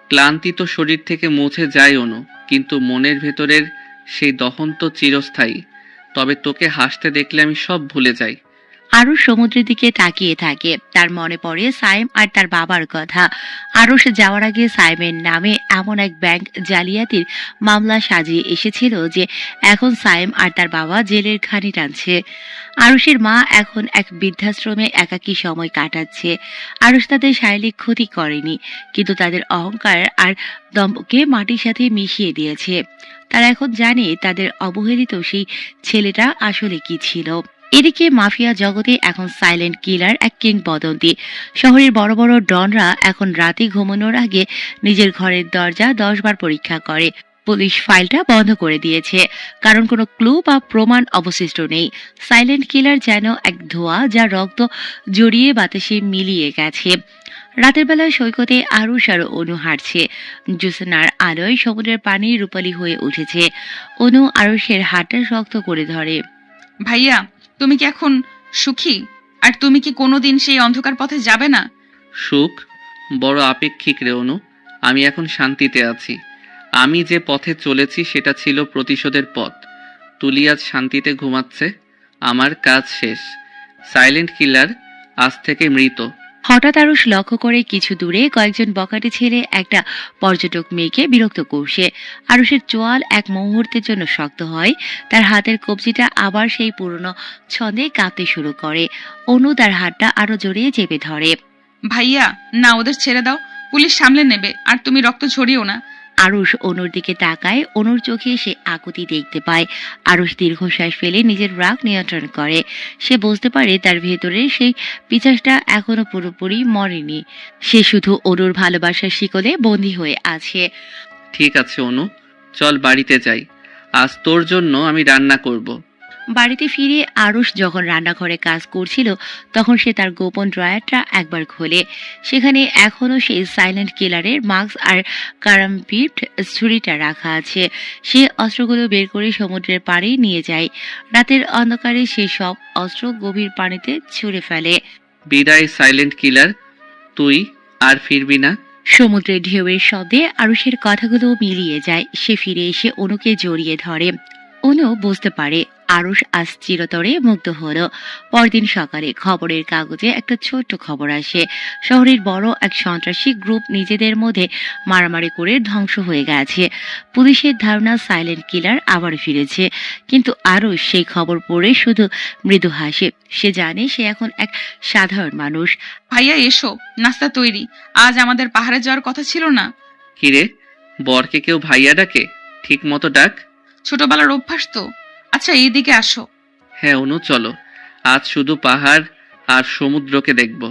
Speaker 4: ক্লান্তি তো শরীর থেকে মুছে যায় অনু, কিন্তু মনের ভেতরের সেই দহন তো চিরস্থায়ী। তবে তোকে হাসতে দেখলে আমি সব ভুলে যাই।
Speaker 2: আরুষ সমুদ্রের দিকে তাকিয়ে থাকে। তার মনে পড়ে সাইম আর তার বাবার কথা। আরুষ যাওয়ার আগে সাইমের নামে এমন এক ব্যাংক জালিয়াতির মামলা সাজিয়ে এসেছিল যে এখন সাইম আর তার বাবা জেলের ঘানি টানছে। আরুষের মা এখন এক বৃদ্ধাশ্রমে একাকী সময় কাটাচ্ছে। আরুষ তাদের শারীরিক ক্ষতি করেনি, কিন্তু তাদের অহংকার আর দম্ভকে মাটির সাথে মিশিয়ে দিয়েছে। তারা এখন জানে তাদের অবহেলিত সেই ছেলেটা আসলে কি ছিল। এদিকে মাফিয়া জগতে এখন সাইলেন্ট কিলার এক কিংবদন্তি। শহরের বড় বড় ডনরা এখন রাতে ঘুমানোর আগে নিজের ঘরের দরজা 10 বার পরীক্ষা করে। পুলিশ ফাইলটা বন্ধ করে দিয়েছে, কারণ কোনো ক্লু বা প্রমাণ অবশিষ্ট নেই। সাইলেন্ট কিলার যেন এক ধোঁয়া, যা রক্ত জড়িয়ে বাতাসে মিলিয়ে গেছে। রাতের বেলা সৈকতে আরুষ আর অনু হাঁটছে। জ্যোৎস্নার আলোয় সমুদ্রের পানি রূপালী হয়ে উঠেছে। অনু আরুষের হাতটা শক্ত করে ধরে।
Speaker 1: ভাইয়া, তুমি কি এখন সুখী? আর তুমি কি কোনোদিন সেই অন্ধকার পথে যাবে না?
Speaker 4: সুখ বড় আপেক্ষিক রে অনু। আমি এখন শান্তিতে আছি। আমি যে পথে চলেছি সেটা ছিল প্রতিশোধের পথ। তুলি আজ শান্তিতে ঘুমাচ্ছে। আমার কাজ শেষ। সাইলেন্ট কিলার আজ থেকে মৃত।
Speaker 2: হঠাৎ আরুষ লক্ষ্য করে কিছু দূরে কয়েকজন বখাটে ছেলে একটা পর্যটক মেয়েকে বিরক্ত করছে। আরুষের চোয়াল এক মুহূর্তের জন্য শক্ত হয়। তার হাতের কবজিটা আবার সেই পুরনো ছন্দে কাঁপতে শুরু করে। অনু তার হাতটা আরো জড়িয়ে চেপে ধরে।
Speaker 1: ভাইয়া, না, ওদের ছেড়ে দাও। পুলিশ সামলে নেবে। আর তুমি রক্ত ছড়িও না।
Speaker 2: আরুষ অনুর দিকে তাকায়। অনুর চোখে সে আকুতি দেখতে পায়। আরুষ দীর্ঘশ্বাস ফেলে নিজের রাগ নিয়ন্ত্রণ করে। সে বুঝতে পারে তার ভেতরে সেই পিচাসটা এখনো পুরোপুরি মরেনি। সে শুধু অনুর ভালোবাসার শিকলে বন্দী হয়ে আছে।
Speaker 4: ঠিক আছে অনু, চল বাড়িতে যাই। আজ তোর জন্য আমি রান্না করব।
Speaker 2: বাড়িতে ফিরে আরুষ যখন রান্নাঘরে কাজ করছিল, তখন সে তার গোপন ড্রয়ারটা একবার খোলে। সেখানে এখনো সেই সাইলেন্ট কিলারের মাস্ক আর কারাম্পিট ছুরিটা রাখা আছে। সে অস্ত্রগুলো বের করে সমুদ্রের পাড়ে নিয়ে যায়। রাতের অন্ধকারে সে সব অস্ত্র গভীর পানিতে ছুঁড়ে ফেলে।
Speaker 4: বিদায় সাইলেন্ট কিলার, তুই আর ফিরবি না।
Speaker 2: সমুদ্রের ঢেউয়ের শব্দে আরুষের কথাগুলো মিলিয়ে যায়। সে ফিরে এসে অনুকে জড়িয়ে ধরে। অনু বুঝতে পারে আরুষ আজ চিরতরে মুগ্ধ হলো। পরদিন সকালে খবরের কাগজে একটা ছোট্ট খবর আসে। শহরের বড় এক সন্ত্রাসী গ্রুপ নিজেদের মধ্যে মারামারি করে ধ্বংস হয়ে গেছে। পুলিশের ধারণা সাইলেন্ট কিলার আবার ফিরেছে। কিন্তু আরুষ সেই খবর পড়ে শুধু মৃদু হাসে। সে জানে সে এখন এক সাধারণ মানুষ।
Speaker 1: ভাইয়া এসো, নাস্তা তৈরি। আজ আমাদের পাহাড়ে যাওয়ার কথা ছিল না?
Speaker 4: কিরে, বরকে কেউ ভাইয়া ডাকে? ঠিক মতো ডাক।
Speaker 1: ছোটবেলার অভ্যাস তো। আচ্ছা, এইদিকে আসো।
Speaker 4: হ্যাঁ অনু, চলো। আজ শুধু পাহাড় আর সমুদ্রকে দেখব।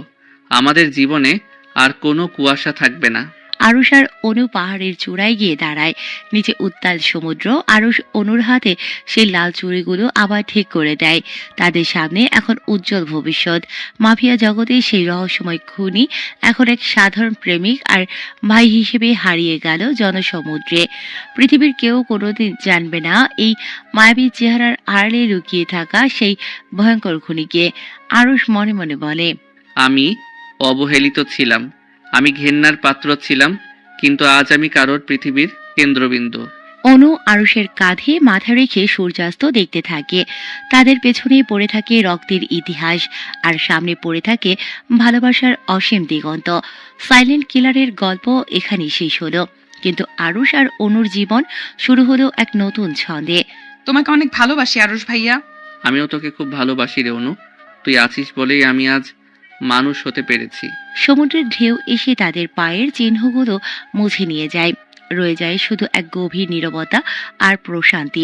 Speaker 4: আমাদের জীবনে আর কোনো কুয়াশা থাকবে না।
Speaker 2: আরুষ আর অনু পাহাড়ের চূড়ায় গিয়ে দাঁড়ায়। নিচে উত্তাল সমুদ্র। আরুষ অনুর হাতে সেই লাল চুড়িগুলো আবার ঠিক করে দেয়। তাদের সামনে এখন উজ্জ্বল ভবিষ্যৎ। মাফিয়া জগতে সেই রহস্যময় খুনি এখন এক সাধারণ প্রেমিক আর ভাই হিসেবে হারিয়ে গেল জনসমুদ্রে। পৃথিবীর কেউ কোনোদিন জানবে না এই মায়াবী চেহারার আড়ালে লুকিয়ে থাকা সেই ভয়ঙ্কর খুনিকে। আরুষ মনে মনে বলে,
Speaker 4: আমি অবহেলিত ছিলাম, আমি ঘেন্নার পাত্র ছিলাম, কিন্তু আজ আমি কারোর পৃথিবীর কেন্দ্রবিন্দু।
Speaker 2: অনু আরুষের কাঁধে মাথা রেখে সূর্যাস্ত দেখতে থাকে। তাদের পেছনে পড়ে থাকে রক্তের ইতিহাস, আর সামনে পড়ে থাকে ভালোবাসার অসীম দিগন্ত। সাইলেন্ট কিলারের গল্প এখানেই শেষ হলো, কিন্তু আরুষ আর অনুর জীবন শুরু হলো এক নতুন ছন্দে।
Speaker 1: তোমাকে অনেক ভালোবাসি আরুষ ভাইয়া।
Speaker 4: আমিও তোকে খুব ভালোবাসি রে অনু। তুই আছিস বলেই আমি আজ মানুষ হতে পেরেছি।
Speaker 2: সমুদ্রের ঢেউ এসে তাদের পায়ের চিহ্নগুলো মুছে নিয়ে যায়। রয়ে যায় শুধু এক গভীর নীরবতা আর প্রশান্তি।